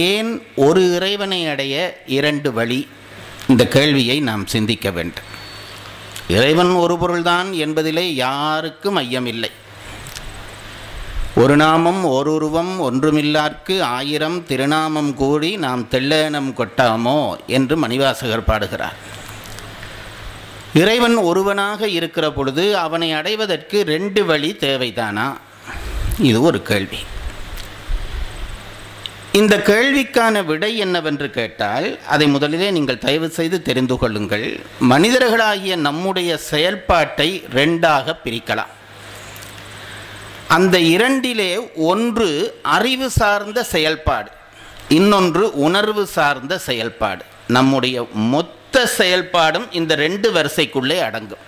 ஏன் ஒரு இறைவனை அடைய இரண்டு வழி? இந்த கேள்வியை நாம் சிந்திக்க வேண்டும். இறைவன் ஒரு பொருள்தான் என்பதிலே யாருக்கும் ஐயமில்லை. ஒரு நாமம் ஓருருவம் ஒன்றுமில்லார்க்கு ஆயிரம் திருநாமம் கூடி நாம் தெள்ளேனம் கொட்டாமோ என்று மணிவாசகர் பாடுகிறார். இறைவன் ஒருவனாக இருக்கிற பொழுது அவனை அடைவதற்கு ரெண்டு வழி தேவைதானா? இது ஒரு கேள்வி. இந்த கேள்விக்கான விடை என்னவென்று கேட்டால், அதை முதலிலே நீங்கள் தயவு செய்து தெரிந்து கொள்ளுங்கள். மனிதர்களாகிய நம்முடைய செயல்பாட்டை ரெண்டாக பிரிக்கலாம். அந்த இரண்டிலே ஒன்று அறிவு சார்ந்த செயல்பாடு, இன்னொன்று உணர்வு சார்ந்த செயல்பாடு. நம்முடைய மொத்த செயல்பாடும் இந்த ரெண்டு வரிசைக்குள்ளே அடங்கும்.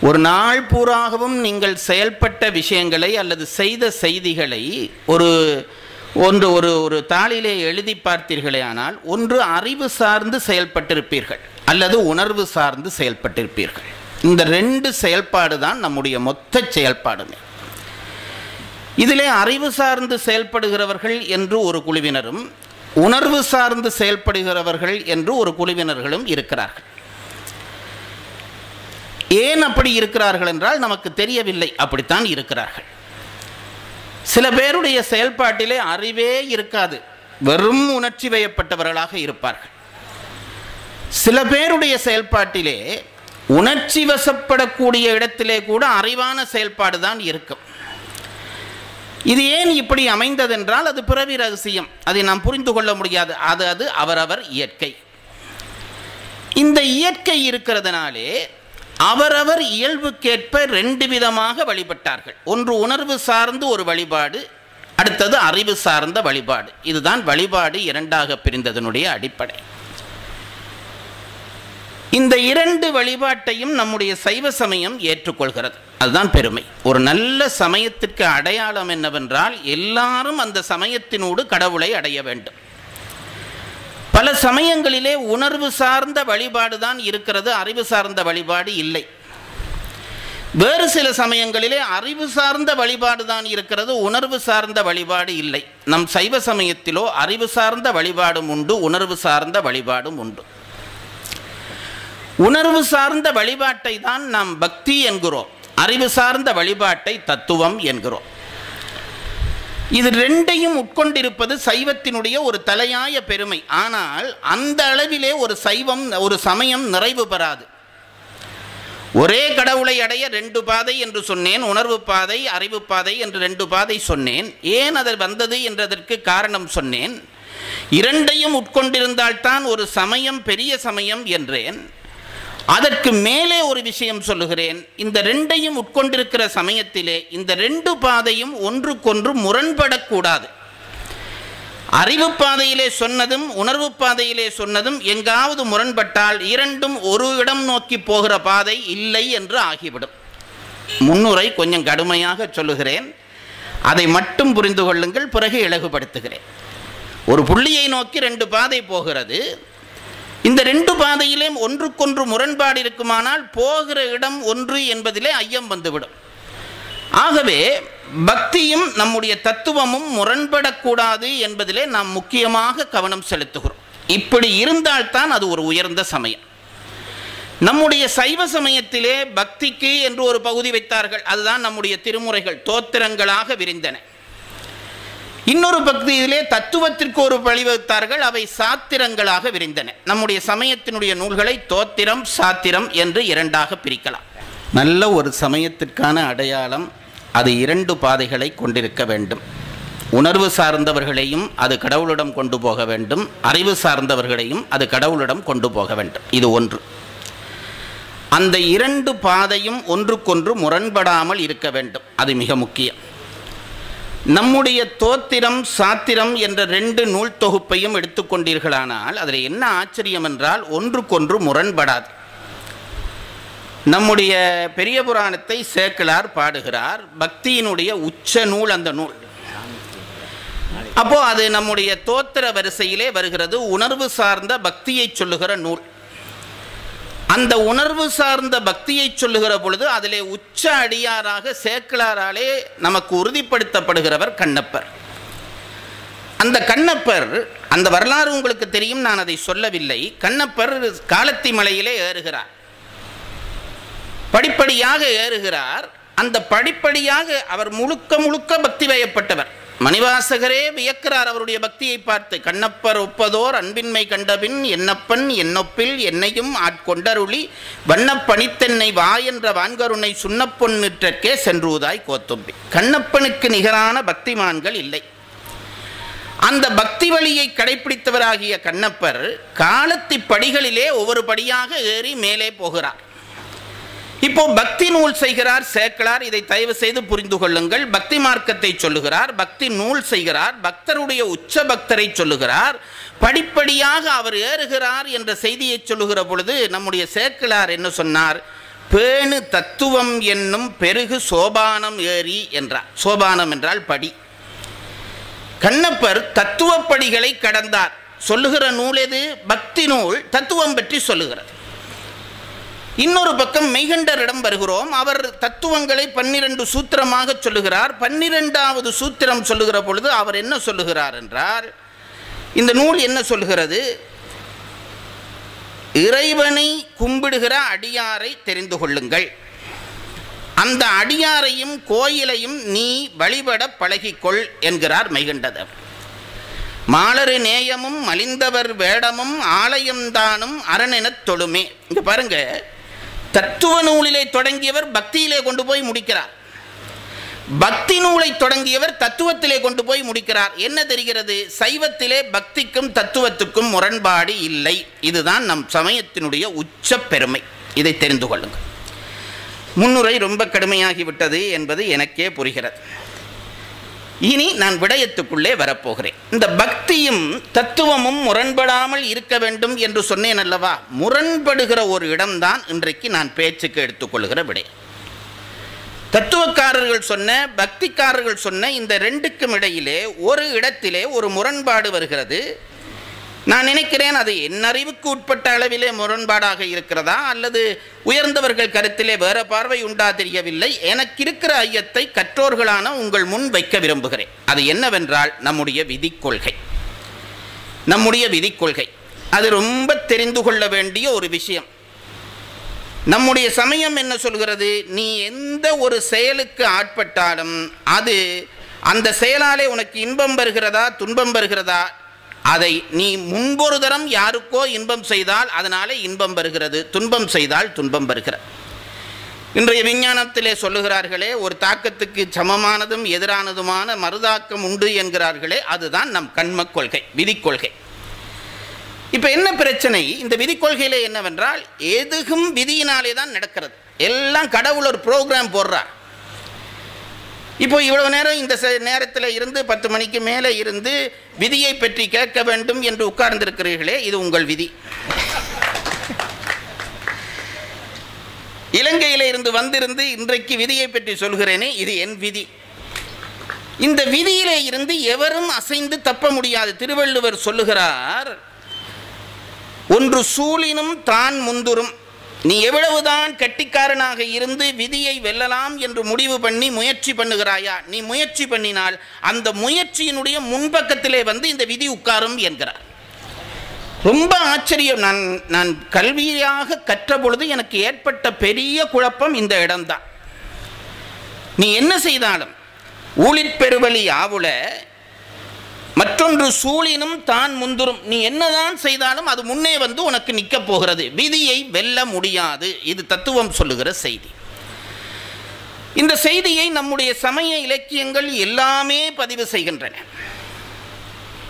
ஒரு நாள் பூராகவும் நீங்கள் செயல்பட்ட விஷயங்களை அல்லது செய்த செய்திகளை ஒரு தாளிலே எழுதி பார்த்தீர்களே ஆனால், ஒன்று அறிவு சார்ந்து செயல்பட்டிருப்பீர்கள் அல்லது உணர்வு சார்ந்து செயல்பட்டிருப்பீர்கள். இந்த ரெண்டு செயல்பாடு தான் நம்முடைய மொத்த செயல்பாடுமே. இதிலே அறிவு சார்ந்து செயல்படுகிறவர்கள் என்று ஒரு குழுவினரும், உணர்வு சார்ந்து செயல்படுகிறவர்கள் என்று ஒரு குழுவினர்களும் இருக்கிறார்கள். ஏன் அப்படி இருக்கிறார்கள் என்றால் நமக்கு தெரியவில்லை, அப்படித்தான் இருக்கிறார்கள். சில பேருடைய செயல்பாட்டிலே அறிவே இருக்காது, வெறும் உணர்ச்சி வயப்பட்டவர்களாக இருப்பார்கள். சில பேருடைய செயல்பாட்டிலே உணர்ச்சி வசப்படக்கூடிய இடத்திலே கூட அறிவான செயல்பாடு தான் இருக்கும். இது ஏன் இப்படி அமைந்ததென்றால் அது பிறவி ரகசியம், அதை நாம் புரிந்து கொள்ள முடியாது. அது அவரவர் இயற்கை. இந்த இயற்கை இருக்கிறதுனாலே அவரவர் இயல்புக்கேற்ப ரெண்டு விதமாக வழிபட்டார்கள். ஒன்று உணர்வு சார்ந்து ஒரு வழிபாடு, அடுத்தது அறிவு சார்ந்த வழிபாடு. இதுதான் வழிபாடு இரண்டாக பிரிந்ததனுடைய அடிப்படை. இந்த இரண்டு வழிபாட்டையும் நம்முடைய சைவ சமயம் ஏற்றுக்கொள்கிறது. அதுதான் பெருமை. ஒரு நல்ல சமயத்திற்கு அடையாளம் என்னவென்றால், எல்லாரும் அந்த சமயத்தினோடு கடவுளை அடைய வேண்டும். பல சமயங்களிலே உணர்வு சார்ந்த வழிபாடு தான் இருக்கிறது, அறிவு சார்ந்த வழிபாடு இல்லை. வேறு சில சமயங்களிலே அறிவு சார்ந்த வழிபாடு தான் இருக்கிறது, உணர்வு சார்ந்த வழிபாடு இல்லை. நம் சைவ சமயத்திலோ அறிவு சார்ந்த வழிபாடும் உண்டு, உணர்வு சார்ந்த வழிபாடும் உண்டு. உணர்வு சார்ந்த வழிபாட்டை தான் நாம் பக்தி என்கிறோம், அறிவு சார்ந்த வழிபாட்டை தத்துவம் என்கிறோம். இது ரெண்டையும் உட்கொண்டிருப்பது சைவத்தினுடைய ஒரு தலையாய பெருமை. ஆனால் அந்த அளவிலே ஒரு சமயம் நிறைவு பெறாது. ஒரே கடவுளை அடைய ரெண்டு பாதை என்று சொன்னேன், உணர்வு பாதை அறிவு பாதை என்று ரெண்டு பாதை சொன்னேன். ஏன் அது வந்தது என்றதற்கு காரணம் சொன்னேன். இரண்டையும் உட்கொண்டிருந்தால்தான் ஒரு சமயம் பெரிய சமயம் என்றேன். அதற்கு மேலே ஒரு விஷயம் சொல்லுகிறேன். இந்த ரெண்டையும் உட்கொண்டிருக்கிற சமயத்திலே இந்த ரெண்டு பாதையும் ஒன்றுக்கொன்று முரண்படக்கூடாது. அறிவு பாதையிலே சொன்னதும் உணர்வு பாதையிலே சொன்னதும் எங்காவது முரண்பட்டால் இரண்டும் ஒரு இடம் நோக்கி போகிற பாதை இல்லை என்று ஆகிவிடும். முன்னுரை கொஞ்சம் கடுமையாக சொல்லுகிறேன், அதை மட்டும் புரிந்து கொள்ளுங்கள், பிறகு இலகுபடுத்துகிறேன். ஒரு புள்ளியை நோக்கி ரெண்டு பாதை போகிறது. இந்த ரெண்டு பாதையிலே ஒன்றுக்கொன்று முரண்பாடு இருக்குமானால் போகிற இடம் ஒன்று என்பதிலே ஐயம் வந்துவிடும். ஆகவே பக்தியும் நம்முடைய தத்துவமும் முரண்படக்கூடாது என்பதிலே நாம் முக்கியமாக கவனம் செலுத்துகிறோம். இப்படி இருந்தால்தான் அது ஒரு உயர்ந்த சமயம். நம்முடைய சைவ சமயத்திலே பக்திக்கு என்று ஒரு பகுதி வைத்தார்கள். அதுதான் நம்முடைய திருமுறைகள் தோத்திரங்களாக விரிந்தன. இன்னொரு பகுதியிலே தத்துவத்திற்கு ஒரு வழிவகுத்தார்கள், அவை சாத்திரங்களாக விரிந்தன. நம்முடைய சமயத்தினுடைய நூல்களை தோத்திரம் சாத்திரம் என்று இரண்டாக பிரிக்கலாம். நல்ல ஒரு சமயத்திற்கான அடையாளம் அது இரண்டு பாதைகளை கொண்டிருக்க வேண்டும். உணர்வு சார்ந்தவர்களையும் அது கடவுளிடம் கொண்டு போக வேண்டும், அறிவு சார்ந்தவர்களையும் அது கடவுளிடம் கொண்டு போக வேண்டும். இது ஒன்று. அந்த இரண்டு பாதையும் ஒன்றுக்கொன்று முரண்படாமல் இருக்க வேண்டும், அது மிக முக்கியம். நம்முடைய தோத்திரம் சாத்திரம் என்ற ரெண்டு நூல் தொகுப்பையும் எடுத்துக்கொண்டீர்களானால் அதில் என்ன ஆச்சரியம் என்றால் ஒன்றுக்கொன்று முரண்படாது. நம்முடைய பெரிய புராணத்தை சேக்கிழார் பாடுகிறார், பக்தியினுடைய உச்ச நூல் அந்த நூல். அப்போ அது நம்முடைய தோத்திர வரிசையிலே வருகிறது, உணர்வு சார்ந்த பக்தியை சொல்லுகிற நூல். அந்த உணர்வு சார்ந்த பக்தியை சொல்லுகிற பொழுது அதிலே உச்ச அடியாராக சேக்கிழாராலே நமக்கு உறுதிப்படுத்தப்படுகிறவர் கண்ணப்பர். அந்த கண்ணப்பர், அந்த வரலாறு உங்களுக்கு தெரியும், நான் அதை சொல்லவில்லை. கண்ணப்பர் காலத்தி மலையிலே ஏறுகிறார், படிப்படியாக ஏறுகிறார். அந்த படிப்படியாக அவர் முழுக்க முழுக்க பக்தி வயப்பட்டவர். மணிவாசகரே வியக்கிறார் அவருடைய பக்தியை பார்த்து. கண்ணப்பர் ஒப்பதோர் அன்பின்மை கண்டபின் என்னப்பன் என்னொப்பில் என்னையும் ஆட்கொண்டருளி வண்ணப்பணித்தென்னை வா என்ற வான்கருணை சுண்ணப்பொன்னிற்றற்கே சென்றுவதாய் கோத்தும்பி. கண்ணப்பனுக்கு நிகரான பக்திமான்கள் இல்லை. அந்த பக்தி வழியை கடைபிடித்தவராகிய கண்ணப்பர் காலத்தி படிகளிலே ஒவ்வொரு படியாக ஏறி மேலே போகிறார். இப்போ பக்தி நூல் செய்கிறார் சேக்கிழார். இதை தயவு செய்து புரிந்து கொள்ளுங்கள். பக்தி மார்க்கத்தை சொல்லுகிறார், பக்தி நூல் செய்கிறார், பக்தருடைய உச்ச பக்தரை சொல்லுகிறார். படிப்படியாக அவர் ஏறுகிறார் என்ற செய்தியை சொல்லுகிற பொழுது நம்முடைய சேக்கிழார் என்ன சொன்னார்? பேணு தத்துவம் என்னும் பெருகு சோபானம் ஏறி என்றார். சோபானம் என்றால் படி. கண்ணப்பர் தத்துவ படிகளை கடந்தார். சொல்லுகிற நூல் எது? பக்தி நூல் தத்துவம் பற்றி சொல்லுகிறது. இன்னொரு பக்கம் மெய்கண்டரிடம் வருகிறோம். அவர் தத்துவங்களை 12 சூத்திரமாக சொல்லுகிறார். 12வது சூத்திரம் சொல்லுகிற பொழுது அவர் என்ன சொல்லுகிறார் என்றால், இந்த நூல் என்ன சொல்லுகிறது? இறைவனை கும்பிடுகிற அடியாரை தெரிந்து கொள்ளுங்கள், அந்த அடியாரையும் கோயிலையும் நீ வழிபட பழகிக்கொள் என்கிறார் மெய்கண்டர். மாலரு நேயமும் மலிந்தவர் வேடமும் ஆலயம்தானும் அரணெனத் தொழுமே. இங்க பாருங்க, தத்துவ நூலிலே தொடங்கியவர் பக்தியிலே கொண்டு போய் முடிக்கிறார். பக்தி நூலை தொடங்கியவர் தத்துவத்திலே கொண்டு போய் முடிக்கிறார். என்ன தெரிகிறது? சைவத்திலே பக்திக்கும் தத்துவத்துக்கும் முரண்பாடு இல்லை. இதுதான் நம் சமயத்தினுடைய உச்ச பெருமை. இதை தெரிந்து கொள்ளுங்கள். முன்னுரை ரொம்ப கடுமையாகிவிட்டது என்பது எனக்கே புரிகிறது. இனி நான் விடயத்துக்குள்ளே வரப்போகிறேன். இந்த பக்தியும் தத்துவமும் முரண்படாமல் இருக்க வேண்டும் என்று சொன்னேன் அல்லவா? முரண்படுகிற ஒரு இடம்தான் இன்றைக்கு நான் பேச்சுக்கு எடுத்துக்கொள்கிற விடயம். தத்துவக்காரர்கள் சொன்ன, பக்திக்காரர்கள் சொன்ன இந்த ரெண்டுக்கும் இடையிலே ஒரு இடத்திலே ஒரு முரண்பாடு வருகிறது. நான் நினைக்கிறேன் அது என் அறிவுக்கு உட்பட்ட அளவிலே முரண்பாடாக இருக்கிறதா அல்லது உயர்ந்தவர்கள் கருத்திலே வேற பார்வை உண்டா தெரியவில்லை. எனக்கு இருக்கிற ஐயத்தை கற்றோர்களான உங்கள் முன் வைக்க விரும்புகிறேன். அது என்னவென்றால் நம்முடைய விதிக்கொள்கை. நம்முடைய விதிக்கொள்கை அது ரொம்ப தெரிந்து கொள்ள வேண்டிய ஒரு விஷயம். நம்முடைய சமயம் என்ன சொல்கிறது? நீ எந்த ஒரு செயலுக்கு ஆட்பட்டாலும் அது அந்த செயலாலே உனக்கு இன்பம் வருகிறதா துன்பம் வருகிறதா, அதை நீ முன்பொரு தரம் யாருக்கோ இன்பம் செய்தால் அதனாலே இன்பம் வருகிறது, துன்பம் செய்தால் துன்பம் வருகிறது. இன்றைய விஞ்ஞானத்திலே சொல்லுகிறார்களே, ஒரு தாக்கத்துக்கு சமமானதும் எதிரானதுமான மறுதாக்கம் உண்டு என்கிறார்களே, அதுதான் நம் கண்ம கொள்கை, விதிக்கொள்கை. இப்போ என்ன பிரச்சனை? இந்த விதிக்கொள்கையிலே என்னவென்றால், எதுவும் விதியினாலே தான் நடக்கிறது. எல்லாம் கடவுள் ஒரு ப்ரோக்ராம் போடுறார். இப்போ இவ்வளவு நேரம் இந்த நேரத்தில் இருந்து 10 மணிக்கு மேலே இருந்து விதியை பற்றி கேட்க வேண்டும் என்று உட்கார்ந்திருக்கிறீர்களே, இது உங்கள் விதி. இலங்கையில இருந்து வந்திருந்து இன்றைக்கு விதியை பற்றி சொல்கிறேனே, இது என் விதி. இந்த விதியிலே இருந்து எவரும் அசைந்து தப்ப முடியாது. திருவள்ளுவர் சொல்லுகிறார், ஒன்று சூழினும் தான் முந்துரும். நீ எவ்வளவுதான் கெட்டிக்காரனாக இருந்து விதியை வெல்லலாம் என்று முடிவு பண்ணி முயற்சி பண்ணுகிறாயா, நீ முயற்சி பண்ணினால் அந்த முயற்சியினுடைய முன்பக்கத்திலே வந்து இந்த விதி உட்காரும் என்கிறார். ரொம்ப ஆச்சரியம். நான் கல்வியாக கற்ற பொழுது எனக்கு ஏற்பட்ட பெரிய குழப்பம் இந்த இடம்தான். நீ என்ன செய்தாலும் ஊழிற்பெருவழி ஆவுல மற்றொன்று சூழினும் தான் முந்துரும். நீ என்னதான் செய்தாலும் அது முன்னே வந்து உனக்கு நிற்க போகிறது. விதியை வெல்ல முடியாது. இது தத்துவம் சொல்லுகிற செய்தி. இந்த செய்தியை நம்முடைய சமய இலக்கியங்கள் எல்லாமே பதிவு செய்கின்றன.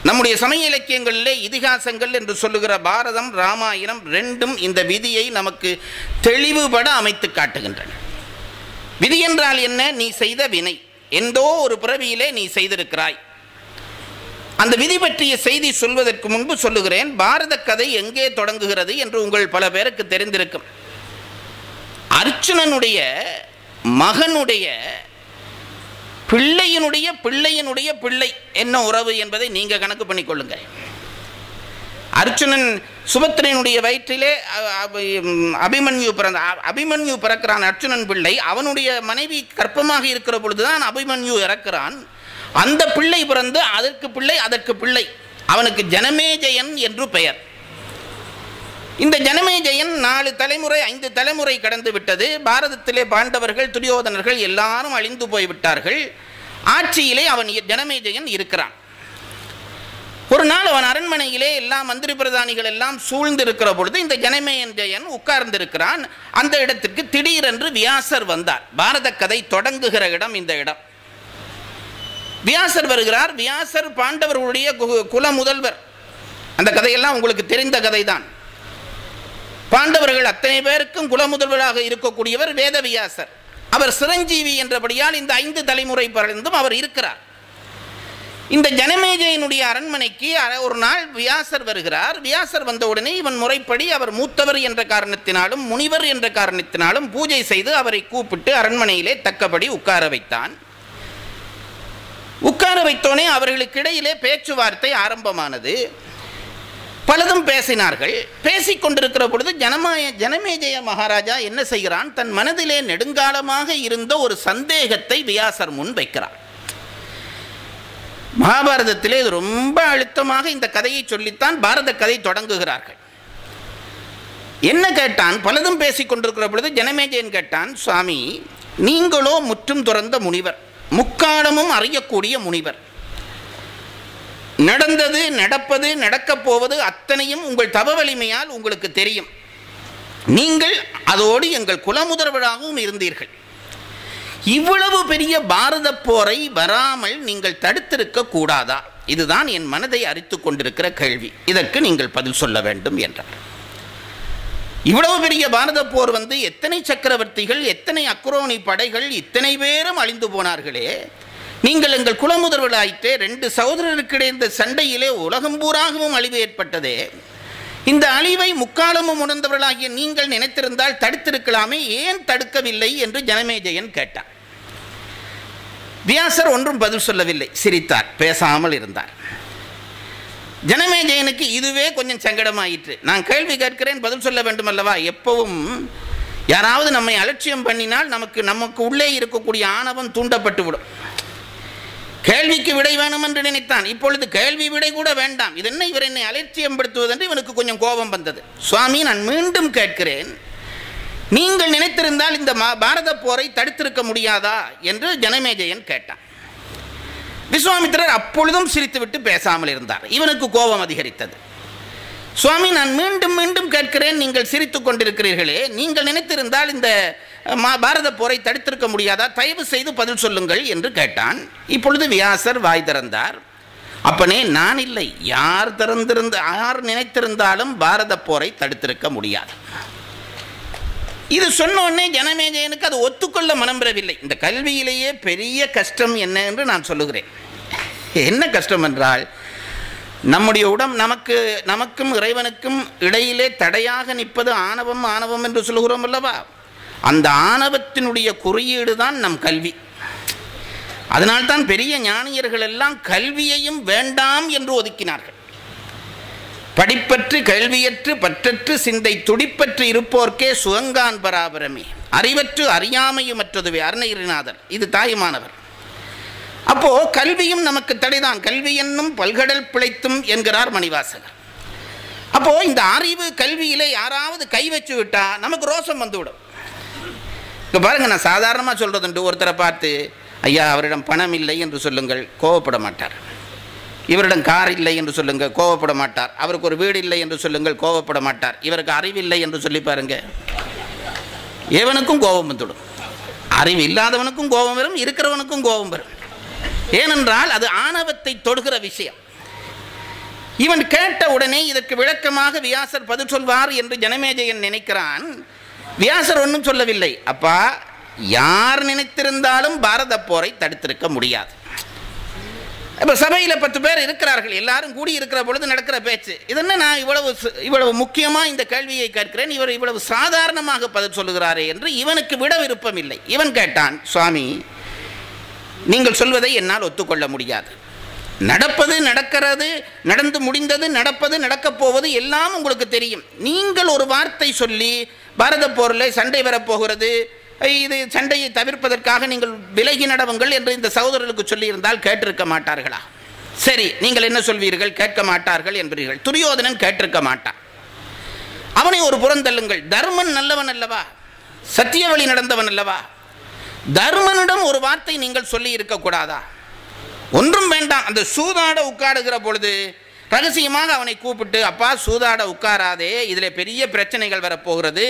நம்முடைய சமய இலக்கியங்களிலே இதிகாசங்கள் என்று சொல்லுகிற பாரதம் ராமாயணம் ரெண்டும் இந்த விதியை நமக்கு தெளிவுபட அமைத்து காட்டுகின்றன. விதி என்றால் என்ன? நீ செய்த வினை எந்தோ ஒரு பிறவியிலே நீ செய்திருக்கிறாய். அந்த விதி பற்றிய செய்தி சொல்வதற்கு முன்பு சொல்லுகிறேன், பாரத கதை எங்கே தொடங்குகிறது என்று உங்கள் பல பேருக்கு தெரிந்திருக்கும். அர்ச்சுனனுடைய மகனுடைய பிள்ளையினுடைய பிள்ளையினுடைய பிள்ளை என்ன உறவு என்பதை நீங்க கணக்கு பண்ணிக்கொள்ளுங்க. அர்ச்சுனன் சுபத்திரனுடைய வயிற்றிலே அபிமன்யு பிறக்கிறான். அர்ச்சுனன் பிள்ளை. அவனுடைய மனைவி கர்ப்பமாக இருக்கிற பொழுதுதான் அபிமன்யு இறக்கிறான். அந்த பிள்ளை பிறந்து அதற்கு பிள்ளை அதற்கு பிள்ளை, அவனுக்கு ஜனமேஜயன் என்று பெயர். இந்த ஜனமேஜயன் 4 தலைமுறை 5 தலைமுறை கடந்து விட்டது. பாரதத்திலே பாண்டவர்கள் துரியோதனர்கள் எல்லாரும் அழிந்து போய்விட்டார்கள். ஆட்சியிலே அவன் ஜனமேஜயன் இருக்கிறான். ஒரு நாள் அவன் அரண்மனையிலே எல்லா மந்திரி பிரதானிகள் எல்லாம் சூழ்ந்திருக்கிற பொழுது இந்த ஜனமேஜயன் உட்கார்ந்திருக்கிறான். அந்த இடத்துக்கு திடீரென்று வியாசர் வந்தார். பாரத கதை தொடங்குகிற இடம் இந்த இடம். வியாசர் வருகிறார். வியாசர் பாண்டவர்களுடைய குல முதல்வர். அந்த கதையெல்லாம் உங்களுக்கு தெரிந்த கதைதான். பாண்டவர்கள் அத்தனை பேருக்கும் குல முதல்வராக இருக்கக்கூடியவர் வேதவியாசர். அவர் சிரஞ்சீவி என்றபடியால் இந்த 5 தலைமுறை பிறந்தும் அவர் இருக்கிறார். இந்த ஜனமேஜயனுடைய அரண்மனைக்கு ஒரு நாள் வியாசர் வருகிறார். வியாசர் வந்தவுடனே இவன் முறைப்படி அவர் மூத்தவர் என்ற காரணத்தினாலும் முனிவர் என்ற காரணத்தினாலும் பூஜை செய்து அவரை கூப்பிட்டு அரண்மனையிலே தக்கபடி உட்கார வைத்தான். உட்கார வைத்தோனே அவர்களுக்கு இடையிலே பேச்சுவார்த்தை ஆரம்பமானது. பலதும் பேசினார்கள். பேசிக்கொண்டிருக்கிற பொழுது ஜனமேஜய மகாராஜா என்ன செய்கிறான், தன் மனதிலே நெடுங்காலமாக இருந்த ஒரு சந்தேகத்தை வியாசர் முன் வைக்கிறார். மகாபாரதத்திலே இது ரொம்ப அழுத்தமாக இந்த கதையை சொல்லித்தான் பாரத கதை தொடங்குகிறார்கள். என்ன கேட்டான், பலதும் பேசிக்கொண்டிருக்கிற பொழுது ஜனமேஜயன் கேட்டான், சுவாமி, நீங்களோ முற்றும் துறந்த முனிவர், முக்காலமும் அறியக்கூடிய முனிவர். நடந்தது, நடப்பது, நடக்கப் போவது அத்தனையும் உங்கள் தவ வலிமையால் உங்களுக்கு தெரியும். நீங்கள் அதோடு எங்கள் குலமுதல்வராகவும் இருந்தீர்கள். இவ்வளவு பெரிய பாரத போரை வராமல் நீங்கள் தடுத்திருக்க கூடாதா? இதுதான் என் மனதை அரித்து கொண்டிருக்கிற கேள்வி. இதற்கு நீங்கள் பதில் சொல்ல வேண்டும் என்றார். இவ்வளவு பெரிய பாரத போர் வந்து எத்தனை சக்கரவர்த்திகள், எத்தனை அக்ரோனி படைகள், இத்தனை பேரும் அழிந்து போனார்களே. நீங்கள் எங்கள் குலமுதல்வராயிட்டே, 2 சகோதரருக்கிடையே இந்த சண்டையிலே உலகம் பூராகவும் அழிவு ஏற்பட்டதே. இந்த அழிவை முக்காலமும் உணர்ந்தவர்களாகிய நீங்கள் நினைத்திருந்தால் தடுத்திருக்கலாமே, ஏன் தடுக்கவில்லை என்று ஜனமேஜயன் கேட்டார். வியாசர் ஒன்றும் பதில் சொல்லவில்லை, சிரித்தார், பேசாமல் இருந்தார். ஜனமேஜயனுக்கு இதுவே கொஞ்சம் சங்கடமாயிற்று. நான் கேள்வி கேட்கிறேன், பதில் சொல்ல வேண்டும் அல்லவா? எப்பவும் யாராவது நம்மை அலட்சியம் பண்ணினால் நமக்கு உள்ளே இருக்கக்கூடிய ஆணவம் தூண்டப்பட்டு விடும். கேள்விக்கு விடை வேணும் என்று நினைத்தான். இப்பொழுது கேள்வி விடை கூட வேண்டாம், இது என்ன இவர் என்னை அலட்சியப்படுத்துவது என்று இவனுக்கு கொஞ்சம் கோபம் வந்தது. சுவாமி, நான் மீண்டும் கேட்கிறேன், நீங்கள் நினைத்திருந்தால் இந்த பாரத போரை தடுத்திருக்க முடியாதா என்று ஜனமேஜயன் கேட்டான். விஸ்வாமித்திரர் அப்பொழுதும் சிரித்துவிட்டு பேசாமல் இருந்தார். இவனுக்கு கோபம் அதிகரித்தது. சுவாமி, நான் மீண்டும் மீண்டும் கேட்கிறேன், நீங்கள் சிரித்து கொண்டிருக்கிறீர்களே, நீங்கள் நினைத்திருந்தால் இந்த பாரத போரை தடுத்திருக்க முடியாதா? தயவு செய்து பதில் சொல்லுங்கள் என்று கேட்டான். இப்பொழுது வியாசர் வாய் திறந்தார். அப்பனே, நான் இல்லை, யார் நினைத்திருந்தாலும் பாரத போரை தடுத்திருக்க முடியாது. இது சொன்னோடனே ஜனமேஜயனுக்கு அது ஒத்துக்கொள்ள மனம் பெறவில்லை. இந்த கல்வியிலேயே பெரிய கஷ்டம் என்ன என்று நான் சொல்லுகிறேன். என்ன கஷ்டம் என்றால், நம்முடைய நமக்கும் இறைவனுக்கும் இடையிலே தடையாக நிற்பது ஆணவம். ஆணவம் என்று சொல்கிறோம் அல்லவா? அந்த ஆணவத்தினுடைய குறியீடு தான் நம் கல்வி. அதனால்தான் பெரிய ஞானியர்கள் எல்லாம் கல்வியையும் வேண்டாம் என்று ஒதுக்கினார்கள். படிப்பற்று கல்வியற்று பற்றற்று சிந்தை துடிப்பற்று இருப்போர்க்கே சுகங்கான் பராபரமே, அறிவற்று அறியாமையுமற்றதுவே அருணகிரிநாதர். இது தாயுமானவர். அப்போ கல்வியும் நமக்கு தடைதான். கல்வி என்னும் பல்கடல் பிழைத்தும் என்கிறார் மணிவாசகர். அப்போ இந்த அறிவு கல்வியிலே யாராவது கை வச்சு விட்டா நமக்கு ரோஷம் வந்துவிடும். இப்போ பாருங்க, நான் சாதாரணமாக சொல்றதுண்டு. ஒருத்தரை பார்த்து, ஐயா, அவரிடம் பணம் இல்லை என்று சொல்லுங்கள், கோவப்பட மாட்டார். இவரிடம் கார் இல்லை என்று சொல்லுங்கள், கோவப்பட மாட்டார். அவருக்கு ஒரு வீடு இல்லை என்று சொல்லுங்கள், கோவப்பட மாட்டார். இவருக்கு அறிவில்லை என்று சொல்லி பாருங்க, எவனுக்கும் கோபம் வந்துவிடும். அறிவு இல்லாதவனுக்கும் கோபம் வரும், இருக்கிறவனுக்கும் கோபம் வரும். ஏனென்றால் அது ஆணவத்தை தொடுகிற விஷயம். இவன் கேட்ட உடனே இதற்கு விளக்கமாக வியாசர் பதில் சொல்வார் என்று ஜனமேஜயன் நினைக்கிறான். வியாசர் ஒன்றும் சொல்லவில்லை. அப்பா, யார் நினைத்திருந்தாலும் பாரத போரை தடுத்திருக்க முடியாது. இப்போ சபையில் 10 பேர் இருக்கிறார்கள், எல்லாரும் கூடி இருக்கிற பொழுது நடக்கிற பேச்சு. இதென்ன நான் இவ்வளவு முக்கியமாக இந்த கேள்வியை கேட்கிறேன், இவர் இவ்வளவு சாதாரணமாக பதில் சொல்லுகிறாரே என்று இவனுக்கு விட விருப்பம் இல்லை. இவன் கேட்டான், சுவாமி, நீங்கள் சொல்வதை என்னால் ஒத்துக்கொள்ள முடியாது. நடப்பது நடக்கிறது, நடந்து முடிந்தது, நடப்பது நடக்கப் போவது எல்லாம் உங்களுக்கு தெரியும். நீங்கள் ஒரு வார்த்தை சொல்லி பாரத போரில் சண்டை வரப்போகிறது, இது சண்டையை தவிர்ப்பதற்காக நீங்கள் விலகி நடவுங்கள் என்று இந்த சகோதரர்களுக்கு சொல்லியிருந்தால் கேட்டிருக்க மாட்டார்களா? சரி, நீங்கள் என்ன சொல்வீர்கள்? கேட்க மாட்டார்கள் என்பீர்கள். துரியோதனன் கேட்டிருக்க மாட்டான். அவனை ஒரு புறந்தள்ளுங்கள். தர்மன் நல்லவன் அல்லவா? சத்திய வழி நடந்தவன் அல்லவா? தர்மனிடம் ஒரு வார்த்தை நீங்கள் சொல்லி இருக்கக்கூடாதா? ஒன்றும் வேண்டாம். அந்த சூதாட உட்காடுகிற பொழுது ரகசியமாக அவனை கூப்பிட்டு, அப்பா சூதாட உட்காராதே, இதில் பெரிய பிரச்சனைகள் வரப்போகிறது,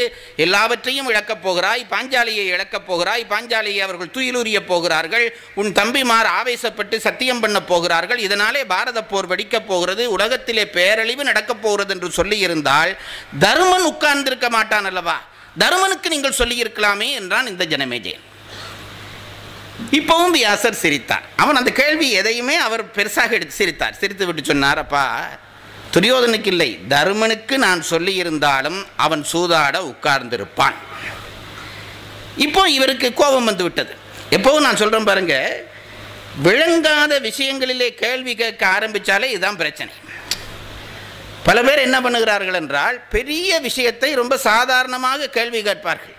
எல்லாவற்றையும் இழக்கப் போகிறாய், பாஞ்சாலியை இழக்கப் போகிறாய், பாஞ்சாலியை அவர்கள் துயிலுரிய போகிறார்கள், உன் தம்பிமார் ஆவேசப்பட்டு சத்தியம் பண்ண போகிறார்கள், இதனாலே பாரத போர் வெடிக்கப் போகிறது, உலகத்திலே பேரழிவு நடக்கப் போகிறது என்று சொல்லியிருந்தால் தர்மன் உட்கார்ந்திருக்க மாட்டான் அல்லவா? தர்மனுக்கு நீங்கள் சொல்லியிருக்கலாமே என்றான் இந்த ஜனமேஜயன். இப்பவும் வியாசர் சிரித்தார். அவன் அந்த கேள்வி எதையுமே அவர் பெருசாக எடுத்து சிரித்தார். சிரித்து விட்டு சொன்னார், அப்பா துரியோதனுக்கு இல்லை, தர்மனுக்கு நான் சொல்லியிருந்தாலும் அவன் சூதாட உட்கார்ந்திருப்பான். இப்போ இவருக்கு கோபம் வந்து விட்டது. எப்பவும் நான் சொல்றேன் பாருங்க, விளங்காத விஷயங்களிலே கேள்வி கேட்க ஆரம்பிச்சாலே இதுதான் பிரச்சனை. பல பேர் என்ன பண்ணுகிறார்கள் என்றால், பெரிய விஷயத்தை ரொம்ப சாதாரணமாக கேள்வி கேட்பார்கள்.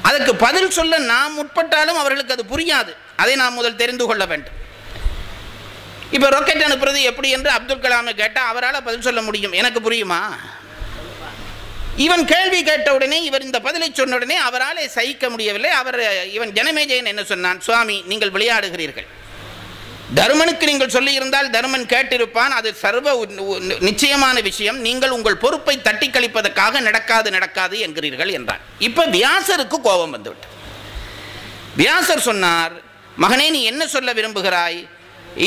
அதற்கு பதில் சொல்ல நாம் உட்பட்டாலும் அவர்களுக்கு அது புரியாது. அதை நாம் முதல் தெரிந்து கொள்ள வேண்டும். இப்போ ராக்கெட் அனுப்புறது எப்படி என்று அப்துல் கலாமை கேட்டால் அவரால் பதில் சொல்ல முடியும். எனக்கு புரியுமா? இவன் கேள்வி கேட்ட உடனே, இவர் இந்த பதிலை சொன்ன உடனே அவரால் சகிக்க முடியவில்லை. இவன் ஜனமேஜயன் என்ன சொன்னான்? சுவாமி, நீங்கள் விளையாடுகிறீர்கள். தர்மனுக்கு நீங்கள் சொல்லியிருந்தால் தர்மன் கேட்டிருப்பான், அது சர்வ நிச்சயமான விஷயம், நீங்கள் உங்கள் பொறுப்பை தட்டி கழிப்பதற்காக நடக்காது என்கிறீர்கள் என்றான். இப்ப வியாசருக்கு கோபம் வந்துவிட்டு வியாசர் சொன்னார், மகனே நீ என்ன சொல்ல விரும்புகிறாய்?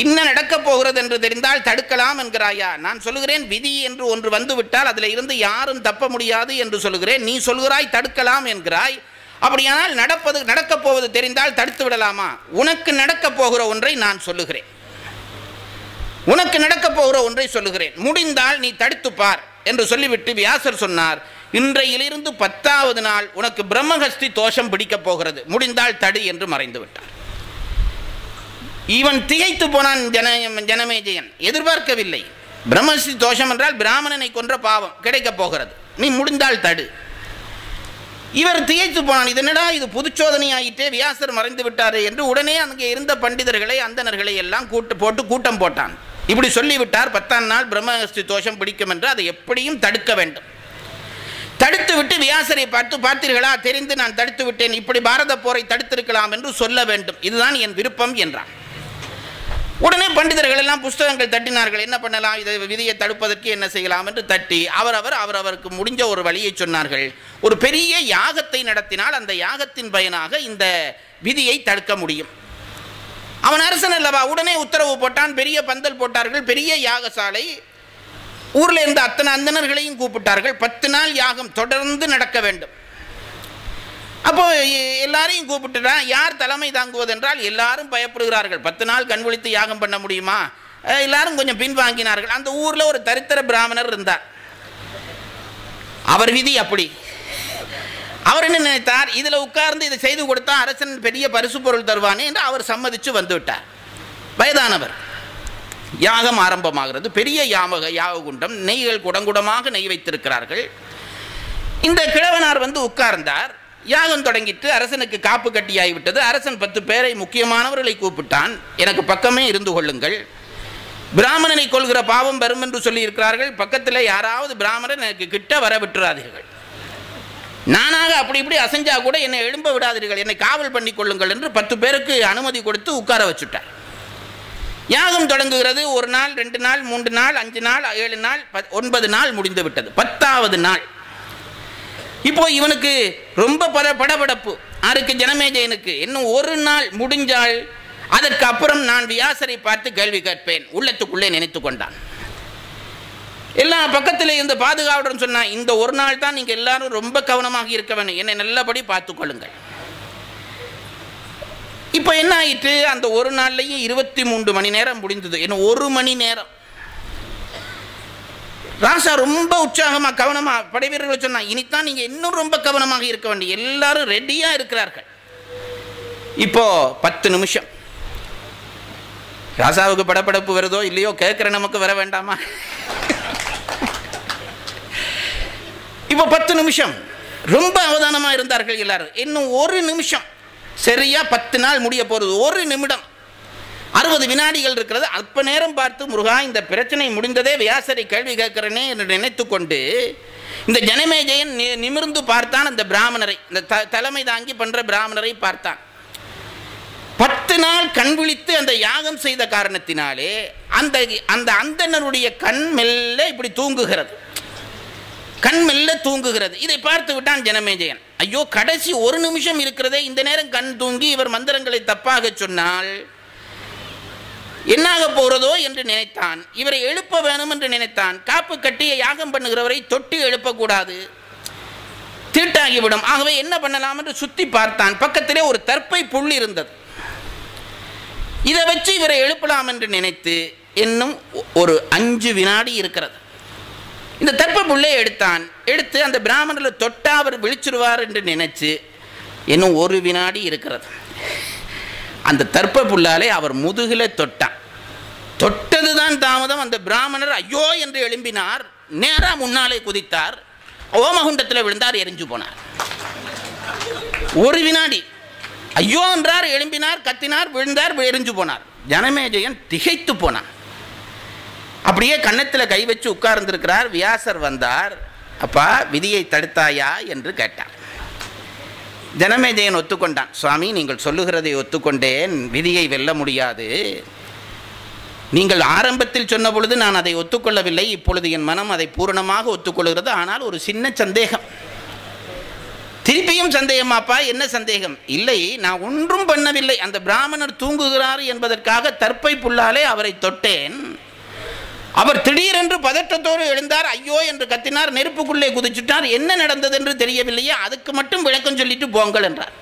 இன்னும் நடக்கப் போகிறது என்று தெரிந்தால் தடுக்கலாம் என்கிறாயா? நான் சொல்லுகிறேன் விதி என்று ஒன்று வந்துவிட்டால் அதில் இருந்து யாரும் தப்ப முடியாது என்று சொல்லுகிறேன். நீ சொல்கிறாய் தடுக்கலாம் என்கிறாய். அப்படியானால் நடக்கப் போவது தெரிந்தால் தடுத்து விடலாமா? உனக்கு நடக்கப் போகிற ஒன்றை நான் சொல்லுகிறேன். உனக்கு நடக்கப் போகிற ஒன்றை சொல்லுகிறேன், முடிந்தால் நீ தடுத்து பார் என்று சொல்லிவிட்டு வியாசர் சொன்னார், இன்றையிலிருந்து 10வது நாள் உனக்கு பிரம்மஹஸ்தி தோஷம் பிடிக்கப் போகிறது, முடிந்தால் தடு என்று மறைந்து விட்டார். இவன் திகைத்து போனான் ஜனமேஜயன். எதிர்பார்க்கவில்லை. பிரம்மஹஸ்தி தோஷம் என்றால் பிராமணனை கொன்ற பாவம் கிடைக்கப் போகிறது, நீ முடிந்தால் தடு. இவர் திகைத்து போனான். இதனடா இது புதுச்சோதனை ஆகிட்டே, வியாசர் மறைந்து விட்டாரு என்று உடனே அங்கே இருந்த பண்டிதர்களை அந்தணர்களை எல்லாம் கூட்டம் போட்டான். இப்படி சொல்லிவிட்டார், 10ஆம் நாள் பிரம்மஹஸ்தி தோஷம் பிடிக்கும் என்று அதை எப்படியும் தடுக்க வேண்டும். தடுத்து விட்டு வியாசரை பார்த்தீர்களா, தெரிந்து நான் தடுத்து விட்டேன், இப்படி பாரத போரை தடுத்திருக்கலாம் என்று சொல்ல வேண்டும், இதுதான் என் விருப்பம் என்றான். உடனே பண்டிதர்கள் எல்லாம் புஸ்தகங்கள் தட்டினார்கள். என்ன பண்ணலாம், இதை விதியை தடுப்பதற்கு என்ன செய்யலாம் என்று தட்டி அவரவருக்கு முடிஞ்ச ஒரு வழியை சொன்னார்கள். ஒரு பெரிய யாகத்தை நடத்தினால் அந்த யாகத்தின் பயனாக இந்த விதியை தடுக்க முடியும். அவன் அரசன் அல்லவா, உடனே உத்தரவு போட்டான். பெரிய பந்தல் போட்டார்கள், பெரிய யாகசாலை. ஊரில் இருந்த அத்தனை அந்தணர்களையும் கூப்பிட்டார்கள். 10 நாள் யாகம் தொடர்ந்து நடக்க வேண்டும். அப்போ எல்லாரையும் கூப்பிட்டுட்டா, யார் தலைமை தாங்குவது என்றால் எல்லாரும் பயப்படுகிறார்கள். 10 நாள் கண் விழித்து யாகம் பண்ண முடியுமா? எல்லாரும் கொஞ்சம் பின்வாங்கினார்கள். அந்த ஊரில் ஒரு தரித்திர பிராமணர் இருந்தார். அவர் விதி அப்படி. அவர் என்ன நினைத்தார், இதில் உட்கார்ந்து இதை செய்து கொடுத்தா அரசன் பெரிய பரிசு பொருள் தருவானே என்று அவர் சம்மதிச்சு வந்து விட்டார். வயதானவர். யாகம் ஆரம்பமாகிறது. பெரிய யாக குண்டம், நெய்கள் குடங்குடமாக நெய் வைத்திருக்கிறார்கள். இந்த கிழவனார் வந்து உட்கார்ந்தார். யாகம் தொடங்கிட்டு அரசனுக்கு காப்பு கட்டியாகிவிட்டது. அரசன் 10 பேரை முக்கியமானவர்களை கூப்பிட்டான். எனக்கு பக்கமே இருந்து கொள்ளுங்கள், பிராமணனை கொள்கிற பாவம் வரும் என்று சொல்லி இருக்கிறார்கள், பக்கத்தில் யாராவது பிராமணன் எனக்கு கிட்ட வர விட்டுறாதீர்கள், நானாக அப்படி இப்படி அசைஞ்சா கூட என்னை எழும்ப விடாதீர்கள், என்னை காவல் பண்ணி கொள்ளுங்கள் என்று 10 பேருக்கு அனுமதி கொடுத்து உட்கார வச்சுட்டார். யாகம் தொடங்குகிறது. 1 நாள், 2 நாள், 3 நாள், 5 நாள், 7 நாள், 9 நாள் முடிந்து விட்டது. 10வது நாள். இப்போ இவனுக்கு ரொம்ப படபடப்பு. யாருக்கு? ஜனமேஜயனுக்கு. இன்னும் 1 நாள் முடிஞ்சால் அதற்கு அப்புறம் நான் வியாசரை பார்த்து கேள்வி கேட்பேன், உள்ளத்துக்குள்ளே நினைத்து கொண்டான். எல்லா பக்கத்தில் இருந்த பாதுகாவலரும் சொன்னான், இந்த 1 நாள் தான் நீங்கள் எல்லாரும் ரொம்ப கவனமாக இருக்க வேண்டும், என்னை நல்லபடி பார்த்து கொள்ளுங்கள். இப்போ என்ன ஆயிற்று, அந்த 1 நாள்லையும் 23 மணி நேரம் முடிந்தது. இன்னும் 1 மணி நேரம். ராசா ரொம்ப உற்சாகமாக கவனமாக படைவீரர்கள் சொன்னா, இனித்தான் நீங்கள் இன்னும் ரொம்ப கவனமாக இருக்க வேண்டும், எல்லாரும் ரெடியாக இருக்கிறார்கள். இப்போ 10 நிமிஷம். ராசாவுக்கு படப்படப்பு வருதோ இல்லையோ, கேட்குற நமக்கு வர வேண்டாமா? இப்போ 10 நிமிஷம். ரொம்ப அவதானமாக இருந்தார்கள் எல்லாரும். இன்னும் ஒரு நிமிஷம், சரியா 10 நாள் முடிய போகிறது, ஒரு நிமிடம் 60 வினாடிகள் இருக்கிறது. அப்ப நேரம் பார்த்து, முருகா இந்த பிரச்சனை முடிந்ததே, வியாசரை கேள்வி கேட்கிறேனே என்று நினைத்து கொண்டு இந்த ஜனமேஜயன் நிமிர்ந்து பார்த்தான். அந்த பிராமணரை, இந்த தலைமை தாங்கி பண்ற பிராமணரை பார்த்தான். 10 நாள் கண் விழித்து அந்த யாகம் செய்த காரணத்தினாலே அந்த அந்த அந்தணருடைய கண் மெல்ல இப்படி தூங்குகிறது, கண் மெல்ல தூங்குகிறது. இதை பார்த்து விட்டான் ஜனமேஜயன். ஐயோ, கடைசி ஒரு நிமிஷம் இருக்கிறதே, இந்த நேரம் கண் தூங்கி இவர் மந்திரங்களை தப்பாக சொன்னால் என்னாக போறதோ என்று நினைத்தான். இவரை எழுப்ப வேணும் என்று நினைத்தான். காப்பு கட்டிய யாகம் பண்ணுகிறவரை தொட்டி எழுப்பக்கூடாது, தீட்டாகிவிடும். ஆகவே என்ன பண்ணலாம் என்று சுத்தி பார்த்தான். பக்கத்திலே ஒரு தர்ப்பை புல் இருந்தது. இதை வச்சு இவரை எழுப்பலாம் என்று நினைத்து, இன்னும் ஒரு 5 வினாடி இருக்கிறது. இந்த தர்ப்ப புல்லை எடுத்தான். எடுத்து அந்த பிராமணரில் தொட்டா அவர் விழிச்சிருவார் என்று நினைச்சு, இன்னும் 1 வினாடி இருக்கிறது. அந்த தர்ப்ப புல்லாலே அவர் முதுகில தொட்டான். தொட்டதுதான் தாமதம். அந்த பிராமணர் ஐயோ என்று எழும்பினார். நேரா முன்னாலே குதித்தார். ஓமகுண்டத்தில் விழுந்தார், எரிஞ்சு போனார். 1 வினாடி. ஐயோ என்றார், எழும்பினார், கத்தினார், விழுந்தார், எரிஞ்சு போனார். ஜனமேஜயன் திகைத்து போனான். அப்படியே கன்னத்தில் கை வச்சு உட்கார்ந்திருக்கிறார். வியாசர் வந்தார். அப்பா, விதியை தடுத்தாயா என்று கேட்டார். ஜனமேஜயன் ஒத்துக்கொண்டான். சுவாமி, நீங்கள் சொல்லுகிறதை ஒத்துக்கொண்டேன், விதியை வெல்ல முடியாது. நீங்கள் ஆரம்பத்தில் சொன்ன பொழுது நான் அதை ஒத்துக்கொள்ளவில்லை, இப்பொழுது என் மனம் அதை பூரணமாக ஒத்துக்கொள்கிறது. ஆனால் ஒரு சின்ன சந்தேகம். திருப்பியும் சந்தேகமாப்பா? என்ன சந்தேகம்? இல்லை, நான் ஒன்றும் பண்ணவில்லை. அந்த பிராமணர் தூங்குகிறார் என்பதற்காக தர்ப்பை புல்லாலே அவரை தொட்டேன். அவர் திடீரென்று பதற்றத்தோடு எழுந்தார், ஐயோ என்று கத்தினார், நெருப்புக்குள்ளே குதிச்சுட்டார். என்ன நடந்தது என்று தெரியவில்லையே, அதுக்கு மட்டும் விளக்கம் சொல்லிட்டு போங்கள் என்றார்.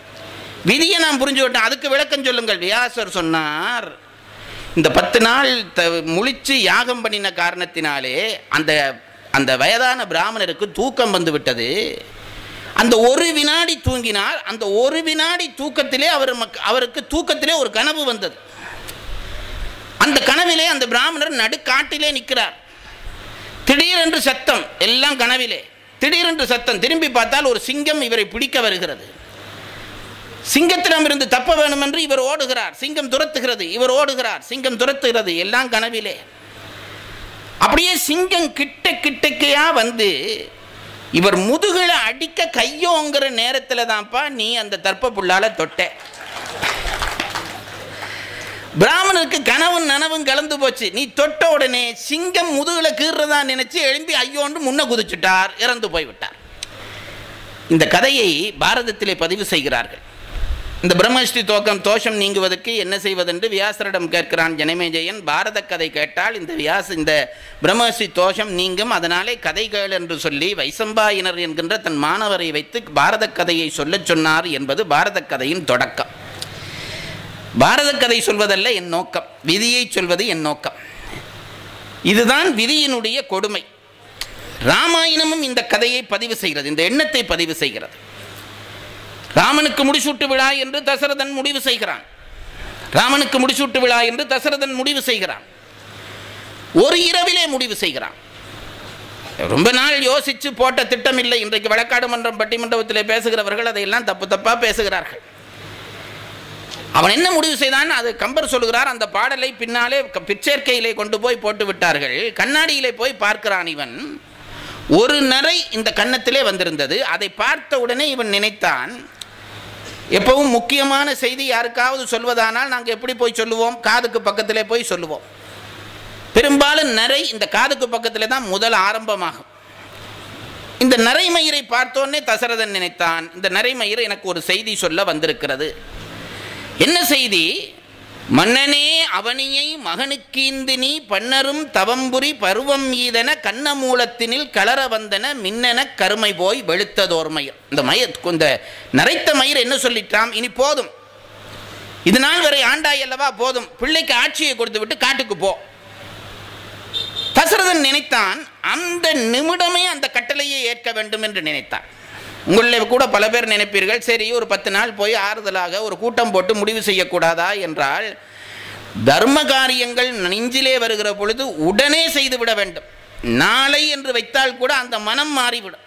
விதியை நான் புரிஞ்சு விட்டேன், அதுக்கு விளக்கம் சொல்லுங்கள். வியாசர் சொன்னார், இந்த 10 நாள் முழிச்சு யாகம் பண்ணின காரணத்தினாலே அந்த அந்த வயதான பிராமணருக்கு தூக்கம் வந்து விட்டது. அந்த 1 வினாடி தூங்கினார். அந்த 1 வினாடி தூக்கத்திலே அவருக்கு தூக்கத்திலே ஒரு கனவு வந்தது. அந்த கனவிலே அந்த பிராமணர் நடுக்காட்டிலே நிற்கிறார். திடீரென்று சத்தம், எல்லாம் கனவிலே. திடீரென்று சத்தம், திரும்பி பார்த்தால் ஒரு சிங்கம் இவரை பிடிக்க வருகிறது. சிங்கத்திடமிருந்து தப்ப வேணும் என்று இவர் ஓடுகிறார். சிங்கம் துரத்துகிறது, இவர் ஓடுகிறார், சிங்கம் துரத்துகிறது, எல்லாம் கனவிலே. அப்படியே சிங்கம் கிட்டக்கையா வந்து இவர் முதுகுல அடிக்க கையோங்கிற நேரத்தில் தான்ப்பா நீ அந்த தர்ப்ப புல்லால தொட்ட. பிராமணருக்கு கனவும் நனவும் கலந்து போச்சு. நீ தொட்ட உடனே சிங்கம் முதுகுல கீறதா நினைச்சு எழும்பி ஐயோண்டு முன்ன குதிச்சுட்டார், இறந்து போய்விட்டார். இந்த கதையை பாரதத்திலே பதிவு செய்கிறார்கள். இந்த பிரம்மஹஸ்தி தோஷம் நீங்குவதற்கு என்ன செய்வதென்று வியாசரிடம் கேட்கிறான் ஜனமேஜயன். பாரத கதை கேட்டால் இந்த பிரம்மஹஸ்தி தோஷம் நீங்கும், அதனாலே கதை கேள் என்று சொல்லி வைசம்பாயினர் என்கின்ற தன் மாணவரை வைத்து பாரத கதையை சொல்லச் சொன்னார் என்பது பாரத கதையின் தொடக்கம். பாரத கதை சொல்வதல்ல என் நோக்கம், விதியை சொல்வது என் நோக்கம். இதுதான் விதியினுடைய கொடுமை. ராமாயணமும் இந்த கதையை பதிவு செய்கிறது, இந்த எண்ணத்தை பதிவு செய்கிறது. ராமனுக்கு முடிசூட்டு விழா என்று தசரதன் முடிவு செய்கிறான். ராமனுக்கு முடிசூட்டு விழா என்று தசரதன் முடிவு செய்கிறான். ஒரு இரவிலே முடிவு செய்கிறான். ரொம்ப நாள் யோசிச்சு போட்ட திட்டம் இல்லை. இன்றைக்கு வழக்காடு மன்றம் பட்டிமன்றத்திலே பேசுகிறவர்கள் அதையெல்லாம் தப்பா பேசுகிறார்கள். அவன் என்ன முடிவு செய்தான்? அது கம்பர் சொல்லுகிறார். அந்த பாடலை பின்னாலே பிச்சேர்க்கையிலே கொண்டு போய் போட்டு விட்டார்கள். கண்ணாடியிலே போய் பார்க்கிறான் இவன். ஒரு நரை இந்த கன்னத்திலே வந்திருந்தது. அதை பார்த்த உடனே இவன் நினைத்தான், எப்பவும் முக்கியமான செய்தி யாருக்காவது சொல்வதானால் நாங்கள் எப்படி போய் சொல்லுவோம்? காதுக்கு பக்கத்திலே போய் சொல்லுவோம். பெரும்பாலும் நரை இந்த காதுக்கு பக்கத்திலே தான் முதல் ஆரம்பமாகும். இந்த நரைமயிரை பார்த்தோன்னே தசரதன் நினைத்தான், இந்த நரைமயிர் எனக்கு ஒரு செய்தி சொல்ல வந்திருக்கிறது. என்ன செய்தி? மன்னனே அவனியை மகனுக்கீந்தினி பன்னரும் தவம்புரி பருவம் ஈதன கண்ணமூலத்தினில் கலர வந்தன மின்னன கருமை போய் வெளுத்ததோர் மயிர். இந்த நரைத்த மயிர் என்ன சொல்லிட்டாம்? இனி போதும், இது நாள் வரை ஆண்டாய் அல்லவா, போதும், பிள்ளைக்கு ஆட்சியை கொடுத்து விட்டு காட்டுக்கு போ. தசரதன் நினைத்தான், அந்த நிமிடமே அந்த கட்டளையை ஏற்க வேண்டும் என்று நினைத்தான். உங்களில் கூட பல பேர் நினைப்பீர்கள், சரி ஒரு 10 நாள் போய் ஆறுதலாக ஒரு கூட்டம் போட்டு முடிவு செய்யக்கூடாதா என்றால், தர்ம காரியங்கள் நெஞ்சிலே வருகிற பொழுது உடனே செய்துவிட வேண்டும். நாளை என்று வைத்தால் கூட அந்த மனம் மாறிவிடும்.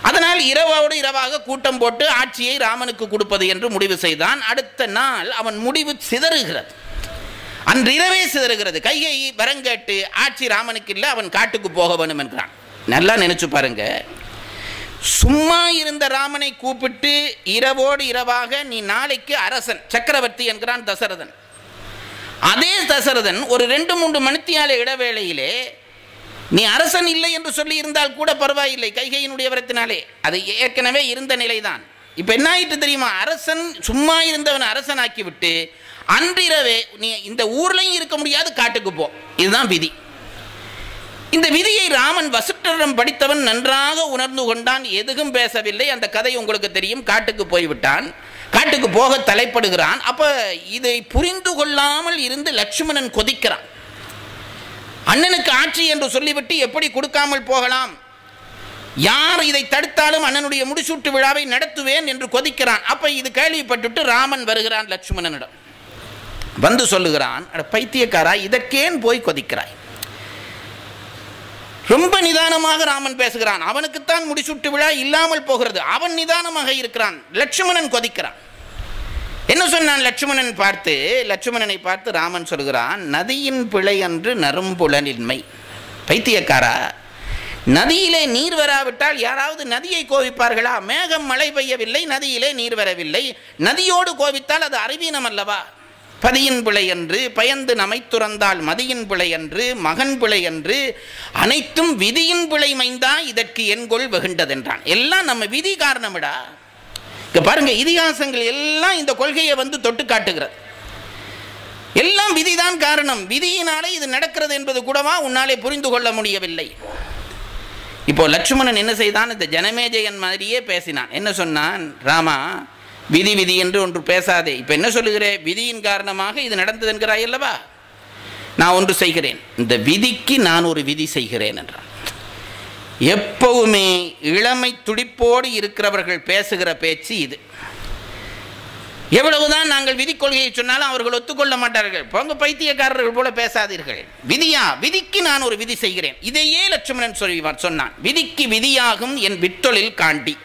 அதனால் இரவோடு இரவாக கூட்டம் போட்டு ஆட்சியை ராமனுக்கு கொடுப்பது என்று முடிவு செய்தான். அடுத்த நாள் அவன் முடிவு சிதறுகிறது. அன்று இரவே சிதறுகிறது. கைகை வரங்கேட்டு ஆட்சி ராமனுக்கு இல்லை, அவன் காட்டுக்கு போக வேணும் என்கிறான். நல்லா நினைச்சு பாருங்க, சும்மா இருந்த ராமனை கூப்பிட்டு இரவோடு இரவாக நீ நாளைக்கு அரசன் சக்கரவர்த்தி என்கிறான் தசரதன். அதே தசரதன் ஒரு 2-3 மணித்தியால இடைவேளையிலே நீ அரசன் இல்லை என்று சொல்லி இருந்தால் கூட பரவாயில்லை, கைகையினுடைய வரத்தினாலே அது ஏற்கனவே இருந்த நிலைதான். இப்போ என்ன ஆயிட்டு தெரியுமா? அரசன் சும்மா இருந்தவன் அரசன் ஆக்கிவிட்டு அன்றிரவே நீ இந்த ஊர்லையும் இருக்க முடியாது, காட்டுக்கு போ. இதுதான் விதி. இந்த விதியை ராமன் வசிஷ்டரிடம் படித்தவன் நன்றாக உணர்ந்து கொண்டான். எதுவும் பேசவில்லை. அந்த கதை உங்களுக்கு தெரியும். காட்டுக்கு போய்விட்டான். காட்டுக்கு போக தலைப்படுகிறான். அப்ப இதை புரிந்து கொள்ளாமல் இருந்து லட்சுமணன் கொதிக்கிறான். அண்ணனுக்கு ஆட்சி என்று சொல்லிவிட்டு எப்படி கொடுக்காமல் போகலாம்? யார் இதை தடுத்தாலும் அண்ணனுடைய முடிசூட்டு விழாவை நடத்துவேன் என்று கொதிக்கிறான். அப்ப இது கேள்விப்பட்டுட்டு ராமன் வருகிறான் லட்சுமணனிடம். வந்து சொல்லுகிறான், பைத்தியக்காரா, இதற்கேன் போய் கொதிக்கிறாய்? ரொம்ப நிதானமாக ராமன் பேசுகிறான். அவனுக்குத்தான் முடிசூட்டு விழா இல்லாமல் போகிறது. அவன் நிதானமாக இருக்கிறான். லட்சுமணன் கொதிக்கிறான். என்ன சொன்னான் லட்சுமணனை பார்த்து ராமன் சொல்கிறான், நதியின் பிழை அன்று நறும்புலனின்மை. பைத்தியக்காரா, நதியிலே நீர் வராவிட்டால் யாராவது நதியை கோவிப்பார்களா? மேகம் மழை பெய்யவில்லை, நதியிலே நீர் வரவில்லை. நதியோடு கோவித்தால் அது அறிவீனம் அல்லவா? பதியின் பிழை என்று பயந்து நமை துறந்தால் மதியின் பிழை என்று மகன் பிழை என்று அனைத்தும் விதியின் பிழை மைந்தா, இதற்கு என்கொள் வெகுண்டதென்றான். எல்லாம் நம்ம விதி காரணமிடா. இங்க பாருங்க, இதிகாசங்கள் எல்லாம் இந்த கொள்கையை வந்து தொட்டு காட்டுகிறது. எல்லாம் விதிதான் காரணம். விதியினாலே இது நடக்கிறது என்பது கூடவா உன்னாலே புரிந்து கொள்ள முடியவில்லை? இப்போ லட்சுமணன் என்ன செய்தான்? இந்த ஜனமேஜயன் மாதிரியே பேசினான். என்ன சொன்னான்? ராமா, விதி விதி என்று ஒன்று பேசாதே. இப்போ என்ன சொல்லுகிறேன்? விதியின் காரணமாக இது நடந்தது என்கிறாய் அல்லவா? நான் ஒன்று செய்கிறேன், இந்த விதிக்கு நான் ஒரு விதி செய்கிறேன் என்றான். எப்பவுமே இளமை துடிப்போடு இருக்கிறவர்கள் பேசுகிற பேச்சு இது. எவ்வளவுதான் நாங்கள் விதி கொள்கையை சொன்னாலும் அவர்கள் ஒத்துக்கொள்ள மாட்டார்கள். போங்க பைத்தியக்காரர்கள் போல பேசாதீர்கள். விதியா? விதிக்கு நான் ஒரு விதி செய்கிறேன். இதையே லட்சுமணன் சொன்னான். விதிக்கு விதியாகும் என் விட்டொழில் காண்டி.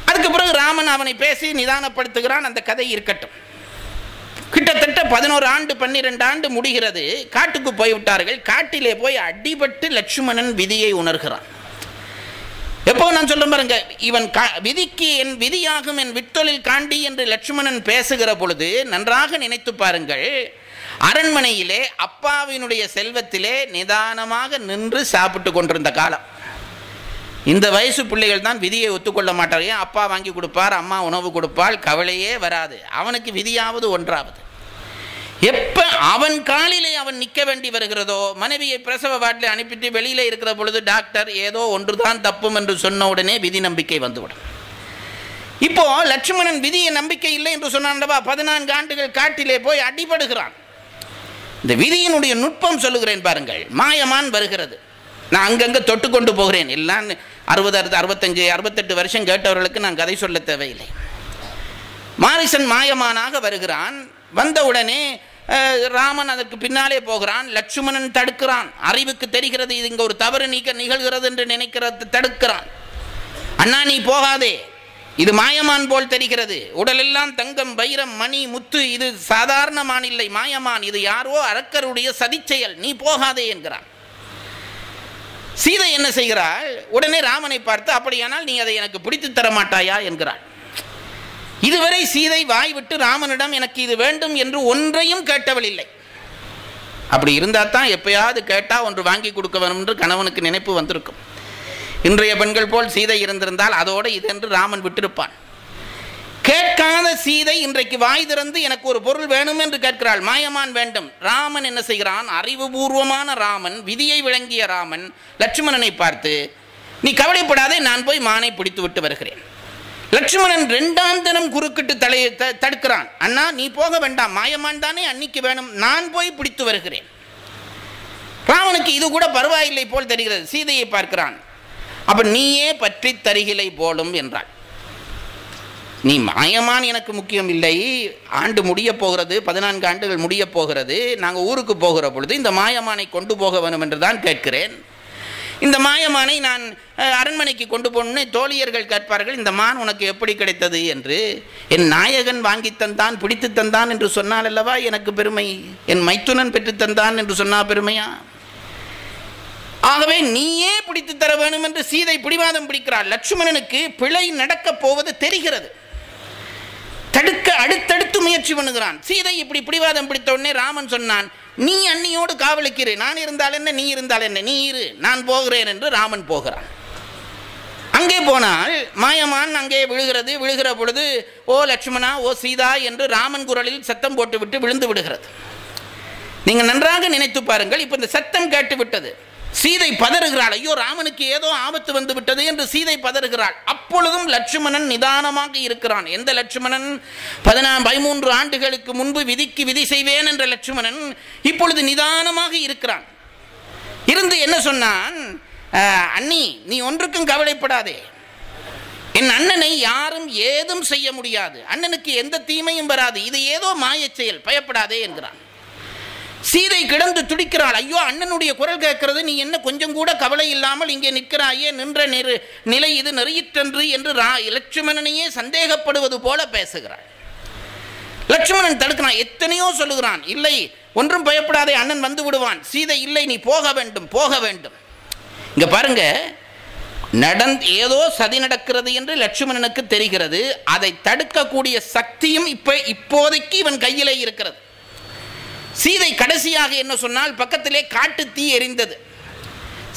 அதுக்கு பிறகு ராமன் அவனை பேசி நிதானப்படுத்துகிறான். அந்த கதை இருக்கட்டும். கிட்டத்தட்ட 11 ஆண்டு 12 ஆண்டு முடிகிறது. காட்டுக்கு போய்விட்டார்கள். காட்டிலே போய் அடிபட்டு லட்சுமணன் விதியை உணர்கிறான். எப்போ நான் சொல்ல பாருங்க, இவன் விதிக்கு என் விதியாகும் என் விட்டொழில் காண்டி என்று லட்சுமணன் பேசுகிற பொழுது நன்றாக நினைத்து பாருங்கள். அரண்மனையிலே அப்பாவினுடைய செல்வத்திலே நிதானமாக நின்று சாப்பிட்டு கொண்டிருந்த காலம். இந்த வயசு பிள்ளைகள் தான் விதியை ஒத்துக்கொள்ள மாட்டார்கள். அப்பா வாங்கி கொடுப்பார், அம்மா உணவு கொடுப்பாள், கவலையே வராது. அவனுக்கு விதியாவது ஒன்றாவது. எப்ப அவன் காலிலே அவன் நிற்க வேண்டி வருகிறதோ, மனைவியை பிரசவ வாட்டில் அனுப்பிட்டு வெளியில இருக்கிற பொழுது டாக்டர் ஏதோ ஒன்றுதான் தப்பும் என்று சொன்ன உடனே விதி நம்பிக்கை வந்துவிடும். இப்போ லட்சுமணன் விதியை நம்பிக்கை இல்லை என்று சொன்னான். 14 ஆண்டுகள் காட்டிலே போய் அடிபடுகிறான். இந்த விதியினுடைய நுட்பம் சொல்லுகிறேன் பாருங்கள். மாயமான் வருகிறது. நான் அங்கங்கே தொட்டு கொண்டு போகிறேன். எல்லாம் 60, 65, 68 வருஷம் கேட்டவர்களுக்கு நான் கதை சொல்ல தேவையில்லை. மாரிசன் மாயமானாக வருகிறான். வந்தவுடனே ராமன் அதற்கு பின்னாலே போகிறான். லட்சுமணன் தடுக்கிறான். அறிவுக்கு தெரிகிறது இது இங்கே ஒரு தவறு நிகழ்கிறது என்று நினைக்கிறது. தடுக்கிறான். அண்ணா நீ போகாதே, இது மாயமான் போல் தெரிகிறது. உடலெல்லாம் தங்கம் வைரம் மணி முத்து, இது சாதாரணமான் இல்லை, மாயமான். இது யாரோ அரக்கருடைய சதிச்செயல், நீ போகாதே என்கிறான். சீதை என்ன செய்கிறாள்? உடனே ராமனை பார்த்து, அப்படியானால் நீ அதை எனக்கு பிடித்து தர மாட்டாயா என்கிறாள். இதுவரை சீதை வாய் விட்டு ராமனிடம் எனக்கு இது வேண்டும் என்று ஒன்றையும் கேட்டவள் இல்லை. அப்படி இருந்தால் தான் எப்பயாவது கேட்டால் ஒன்று வாங்கி கொடுக்க வேணும் என்று கணவனுக்கு நினைப்பு வந்திருக்கும். இன்றைய பெண்கள் போல் சீதை இருந்திருந்தால் அதோடு இது என்று ராமன் விட்டிருப்பான். கேட்காத சீதை இன்றைக்கு வாய் திறந்து எனக்கு ஒரு பொருள் வேணும் என்று கேட்கிறாள். மாயமான் வேண்டும். ராமன் என்ன செய்கிறான்? அறிவுபூர்வமான ராமன், விதியை விளங்கிய ராமன் லட்சுமணனை பார்த்து, நீ கவலைப்படாதே, நான் போய் மானை பிடித்து விட்டு வருகிறேன். லட்சுமணன் 2ஆம் தினம் குறுக்கிட்டு தலையை தடுக்கிறான். அண்ணா நீ போக வேண்டாம், மாயமான் தானே அன்னிக்கு வேணும், நான் போய் பிடித்து வருகிறேன். ராமனுக்கு இது கூட பரவாயில்லை போல் தெரிகிறது. சீதையை பார்க்கிறான். அப்ப நீயே பற்றி தருகிலை போலும் என்றாள். நீ மாயமான் எனக்கு முக்கியம் இல்லை. ஆண்டு முடிய போகிறது, 14 ஆண்டுகள் முடிய போகிறது. நாங்கள் ஊருக்கு போகிற பொழுது இந்த மாயமானை கொண்டு போக வேணும் என்று தான் கேட்கிறேன். இந்த மாயமானை நான் அரண்மனைக்கு கொண்டு போன்னு தோழியர்கள் கேட்பார்கள், இந்த மான் உனக்கு எப்படி கிடைத்தது என்று. என் நாயகன் வாங்கி தந்தான், பிடித்து தந்தான் என்று சொன்னால் அல்லவா எனக்கு பெருமை, என் மைத்துனன் பெற்று தந்தான் என்று சொன்னா பெருமையா? ஆகவே நீயே பிடித்து தர வேண்டும் என்று சீதை பிடிவாதம் பிடிக்கிறாள். லட்சுமணனுக்கு பிழை நடக்கப் போவது தெரிகிறது, தடுக்க அடுத்தடுத்து முயற்சி பண்ணுகிறான். சீதை இப்படி பிடிவாதம் பிடித்த உடனே ராமன் சொன்னான், நீ அண்ணியோடு காவலுக்கு, நான் இருந்தால் என்ன நீ இருந்தால் என்ன, நீ இரு நான் போகிறேன் என்று ராமன் போகிறான். அங்கே போனால் மாயமான் அங்கே விழுகிறது. விழுகிற பொழுது ஓ லட்சுமணா ஓ சீதா என்று ராமன் குரலில் சத்தம் போட்டுவிட்டு விழுந்து விடுகிறது. நீங்கள் நன்றாக நினைத்து பாருங்கள். இப்போ இந்த சத்தம் கேட்டு விட்டது, சீதை பதறுகிறாள், ஐயோ ராமனுக்கு ஏதோ ஆபத்து வந்து விட்டது என்று சீதை பதறுகிறாள். அப்பொழுதும் லட்சுமணன் நிதானமாக இருக்கிறான். எந்த லட்சுமணன் 13 ஆண்டுகளுக்கு முன்பு விதிக்கு விதி செய்வேன் என்ற லட்சுமணன் இப்பொழுது நிதானமாக இருக்கிறான். இருந்து என்ன சொன்னான், அண்ணி நீ ஒன்றுக்கும் கவலைப்படாதே, என் அண்ணனை யாரும் ஏதும் செய்ய முடியாது, அண்ணனுக்கு எந்த தீமையும் வராது, இது ஏதோ மாயச் செயல், பயப்படாதே என்கிறான். சீதை கிடந்து துடிக்கிறாள், ஐயோ அண்ணனுடைய குரல் கேட்கிறது, நீ என்ன கொஞ்சம் கூட கவலை இல்லாமல் இங்கே நிற்கிறாயே, நின்ற நிலை இது நெறியிற்றன்று என்று லட்சுமணனையே சந்தேகப்படுவது போல பேசுகிறாள். லட்சுமணன் தடுக்கிறான், எத்தனையோ சொல்லுகிறான், இல்லை ஒன்றும் பயப்படாதே அண்ணன் வந்து விடுவான். சீதை இல்லை நீ போக வேண்டும் போக வேண்டும். இங்க பாருங்க, ஏதோ சதி நடக்கிறது என்று லட்சுமணனுக்கு தெரிகிறது. அதை தடுக்கக்கூடிய சக்தியும் இப்போதைக்கு இவன் கையிலே இருக்கிறது. சீதை கடைசியாக என்ன சொன்னால், பக்கத்திலே காட்டு தீ எரிந்தது.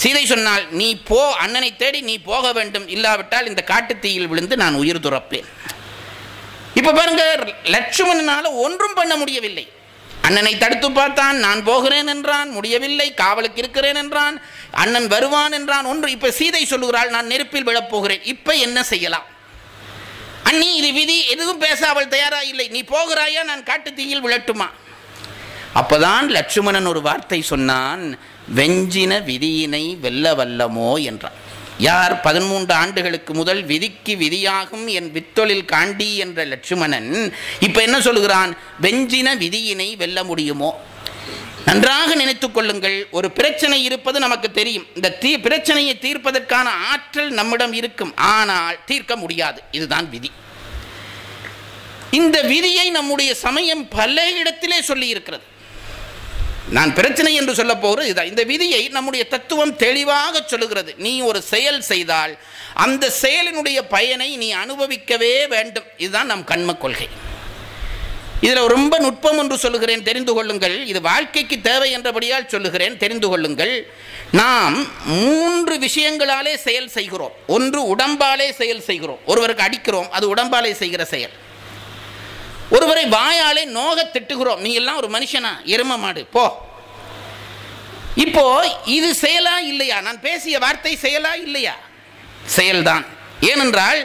சீதை சொன்னால், நீ போ, அண்ணனை தேடி நீ போக வேண்டும், இல்லாவிட்டால் இந்த காட்டு தீயில் விழுந்து நான் உயிர் துறப்பேன். இப்ப பாருங்க, லட்சுமணனால ஒன்றும் பண்ண முடியவில்லை. அண்ணனை தடுத்து பார்த்தான், நான் போகிறேன் என்றான், முடியவில்லை, காவலுக்கு இருக்கிறேன் என்றான், அண்ணன் வருவான் என்றான். ஒன்று இப்ப சீதை சொல்லுகிறாள், நான் நெருப்பில் விழப்போகிறேன், இப்ப என்ன செய்யலாம்? அண்ணி இது விதி, எதுவும் பேச அவள் தயாரா இல்லை, நீ போகிறாயா, நான் காட்டு தீயில் விழட்டுமா? அப்பதான் லட்சுமணன் ஒரு வார்த்தை சொன்னான், வெஞ்சின விதியினை வெல்ல வல்லமோ என்றான். யார் 13 ஆண்டுகளுக்கு முதல் விதிக்கு விதியாகும் என் வித்தொழில் காண்டி என்ற லட்சுமணன் இப்ப என்ன சொல்லுகிறான், வெஞ்சின விதியினை வெல்ல முடியுமோ? நன்றாக நினைத்துக் கொள்ளுங்கள், ஒரு பிரச்சனை இருப்பது நமக்கு தெரியும், இந்த பிரச்சனையை தீர்ப்பதற்கான ஆற்றல் நம்மிடம் இருக்கும், ஆனால் தீர்க்க முடியாது, இதுதான் விதி. இந்த விதியை நம்முடைய சமயம் பல இடத்திலே சொல்லி இருக்கிறது. நான் பிரச்சனை என்று சொல்ல போகிறது இதுதான். இந்த விதியை நம்முடைய தத்துவம் தெளிவாக சொல்லுகிறது. நீ ஒரு செயல் செய்தால் அந்த செயலினுடைய பயனை நீ அனுபவிக்கவே வேண்டும். இதுதான் நம் கண்ம கொள்கை. இதில் ரொம்ப நுட்பம் ஒன்று சொல்லுகிறேன், தெரிந்து கொள்ளுங்கள். இது வாழ்க்கைக்கு தேவை என்றபடியால் சொல்லுகிறேன், தெரிந்து கொள்ளுங்கள். நாம் 3 விஷயங்களாலே செயல் செய்கிறோம். ஒன்று உடம்பாலே செயல் செய்கிறோம், ஒருவருக்கு அடிக்கிறோம், அது உடம்பாலே செய்கிற செயல். ஒருவரை வாயாலே நோக திட்டுகிறோம், நீ எல்லாம் ஒரு மனுஷனா, எரும மாடு போ. இப்போ இது செயலா இல்லையா? நான் பேசிய வார்த்தை செயலா இல்லையா? செயல்தான். ஏனென்றால்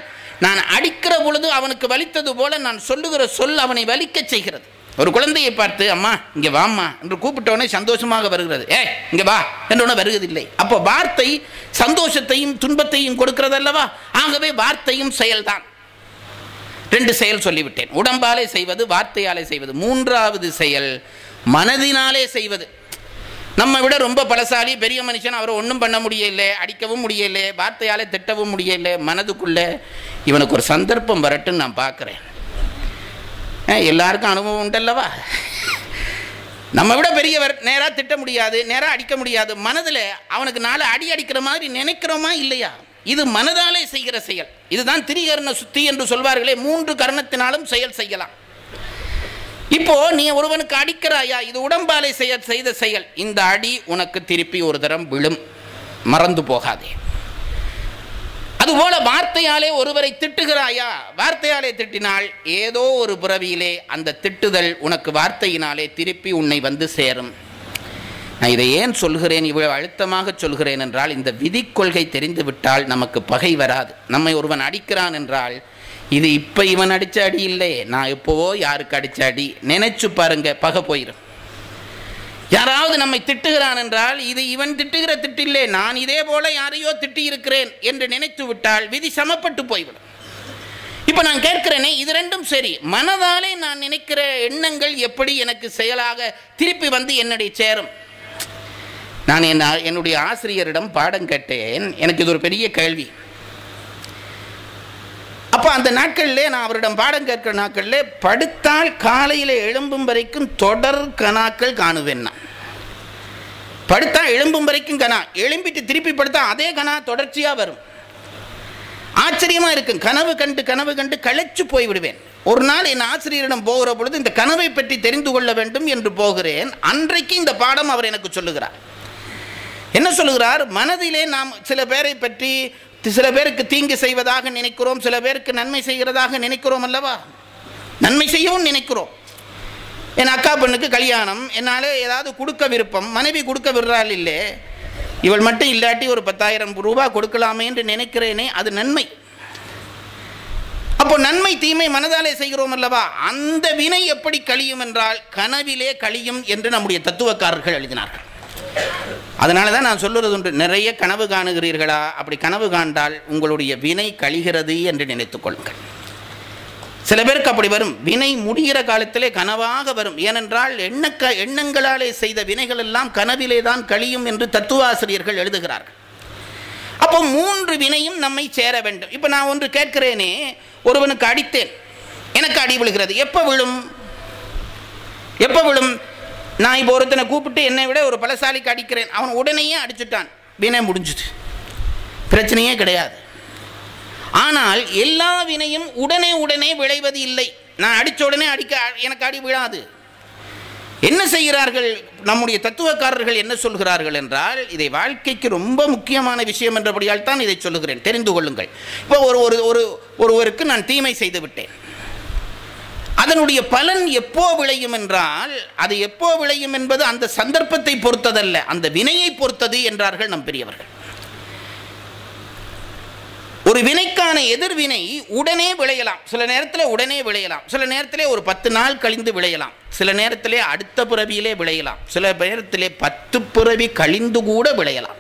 நான் அடிக்கிற பொழுது அவனுக்கு வலித்தது போல நான் சொல்லுகிற சொல் அவனை வலிக்க செய்கிறது. ஒரு குழந்தையை பார்த்து அம்மா இங்கே வாம்மா என்று கூப்பிட்டவனே சந்தோஷமாக வருகிறது, இங்கே வா என்றவன வருவதில்லை. அப்போ வார்த்தை சந்தோஷத்தையும் துன்பத்தையும் கொடுக்கிறது அல்லவா? ஆகவே வார்த்தையும் செயல்தான். 2 செயல் சொல்லிவிட்டேன், உடம்பாலே செய்வது, வார்த்தையாலே செய்வது. 3வது செயல் மனதினாலே செய்வது. நம்ம விட ரொம்ப பலசாலி பெரிய மனுஷன், அவரை ஒன்றும் பண்ண முடியல, அடிக்கவும் முடியல, வார்த்தையாலே திட்டவும் முடியல. மனதுக்குள்ள இவனுக்கு ஒரு சந்தர்ப்பம் வரட்டுன்னு நான் பார்க்குறேன். எல்லாருக்கும் அனுபவம் உண்டல்லவா? நம்ம விட பெரியவர், நேராக திட்ட முடியாது, நேராக அடிக்க முடியாது. மனதில் அவனுக்கு 4 அடி அடிக்கிற மாதிரி நினைக்கிறோமா இல்லையா? இது மனதாலே செய்கிற செயல். இதுதான் திரிகரண சுத்தி என்று சொல்வார்களே, 3 கரணத்தினாலும் செயல் செய்யலாம். இப்போ நீ ஒருவனுக்கு அடிக்கிறாயா, இது உடம்பாலே செய்த செயல். இந்த அடி உனக்கு திருப்பி ஒரு தரம் விழும், மறந்து போகாதே. அதுபோல வார்த்தையாலே ஒருவரை திட்டுகிறாயா, வார்த்தையாலே திட்டினால் ஏதோ ஒரு பிறவியிலே அந்த திட்டுதல் உனக்கு வார்த்தையினாலே திருப்பி உன்னை வந்து சேரும். நான் இதை ஏன் சொல்கிறேன், இவ்வளவு அழுத்தமாக சொல்கிறேன் என்றால், இந்த விதி கொள்கை தெரிந்துவிட்டால் நமக்கு பகை வராது. நம்மை ஒருவன் அடிக்கிறான் என்றால், இது இப்போ இவன் அடித்த அடி இல்லை, நான் எப்போவோ யாருக்கு அடித்த அடி நினைச்சு பாருங்க, பகை போயிடும். யாராவது நம்மை திட்டுகிறான் என்றால், இது இவன் திட்டுகிற திட்டில்லை, நான் இதே போல யாரையோ திட்டி இருக்கிறேன் என்று நினைத்து விட்டால் விதி சமப்பட்டு போய்விடும். இப்போ நான் கேட்கிறேனே, இது 2ம் சரி. மனதாலே நான் நினைக்கிற எண்ணங்கள் எப்படி எனக்கு செயலாக திருப்பி வந்து என்னுடைய சேரும்? நான் என்னுடைய ஆசிரியரிடம் பாடம் கேட்டேன். எனக்கு இது ஒரு பெரிய கேள்வி. அப்போ அந்த நாட்களிலே நான் அவரிடம் பாடம் கேட்கிற நாட்களிலே படுத்தால் காலையில் எழும்பும் வரைக்கும் தொடர் கணாக்கள் காணுவேன். நான் படுத்தா எழும்பும் வரைக்கும் கணா, எழும்பிட்டு திருப்பி படுத்தா அதே கணா தொடர்ச்சியாக வரும். ஆச்சரியமாக இருக்கும். கனவு கண்டு களைச்சு போய்விடுவேன். ஒரு நாள் என் ஆசிரியரிடம் போகிற பொழுது இந்த கனவை பற்றி தெரிந்து கொள்ள வேண்டும் என்று போகிறேன். அன்றைக்கு இந்த பாடம் அவர் எனக்கு சொல்லுகிறார். என்ன சொல்லுகிறார்? மனதிலே நாம் சில பேரை பற்றி, சில பேருக்கு தீங்கு செய்வதாக நினைக்கிறோம், சில பேருக்கு நன்மை செய்கிறதாக நினைக்கிறோம் அல்லவா? நன்மை செய்யவும் நினைக்கிறோம். என் அக்கா பெண்ணுக்கு கல்யாணம், என்னால் ஏதாவது கொடுக்க விருப்பம், மனைவி கொடுக்க விடுறாள், இல்லை இவள் மட்டும் இல்லாட்டி ஒரு 10,000 ரூபாய் கொடுக்கலாமே என்று நினைக்கிறேனே, அது நன்மை. அப்போ நன்மை தீமை மனதாலே செய்கிறோம் அல்லவா? அந்த வினை எப்படி கழியும் என்றால் கனவிலே கழியும் என்று நம்முடைய தத்துவக்காரர்கள் எழுதினார்கள். அதனால தான் நான் சொல்லுறது உண்டு, நிறைய கனவு காணுகிறீர்களா? அப்படி கனவு காண்டால் உங்களுடைய வினை கழிகிறது என்று நினைத்துக் கொள்ளுங்கள். சில பேருக்கு அப்படி வரும். வினை முடிகிற காலத்திலே கனவாக வரும். ஏனென்றால் எண்ணங்களாலே செய்த வினைகள் எல்லாம் கனவிலே தான் கழியும் என்று தத்துவாசிரியர்கள் எழுதுகிறார்கள். அப்போ 3 வினையும் நம்மை சேர வேண்டும். இப்போ நான் ஒன்று கேட்கிறேனே, ஒருவனுக்கு அடித்தேன், எனக்கு அடி விழுகிறது. எப்போ விழும்? நான் இப்போ ஒருத்தனை கூப்பிட்டு என்னை விட ஒரு பலசாலிக்கு அடிக்கிறேன், அவன் உடனேயே அடிச்சுட்டான், வினை முடிஞ்சுது, பிரச்சனையே கிடையாது. ஆனால் எல்லா வினையும் உடனே விளைவது இல்லை. நான் அடித்த உடனே எனக்கு அடி விழாது. என்ன செய்கிறார்கள் நம்முடைய தத்துவக்காரர்கள்? என்ன சொல்கிறார்கள் என்றால், இதை வாழ்க்கைக்கு ரொம்ப முக்கியமான விஷயம் என்றபடியால் தான் இதை சொல்லுகிறேன், தெரிந்து கொள்ளுங்கள். இப்போ ஒருவருக்கு நான் தீமை செய்து விட்டேன். அதனுடைய பலன் எப்போ விளையும் என்றால், அது எப்போ விளையும் என்பது அந்த சந்தர்ப்பத்தை பொறுத்ததல்ல, அந்த வினையை பொறுத்தது என்றார்கள் நம் பெரியவர்கள். ஒரு வினைக்கான எதிர்வினை உடனே விளையலாம், சில நேரத்தில் உடனே விளையலாம், சில நேரத்தில் ஒரு 10 நாள் கழிந்து விளையலாம், சில நேரத்தில் அடுத்த பிறவியிலே விளையலாம், சில நேரத்தில் 10 பிறவி கழிந்து கூட விளையலாம்.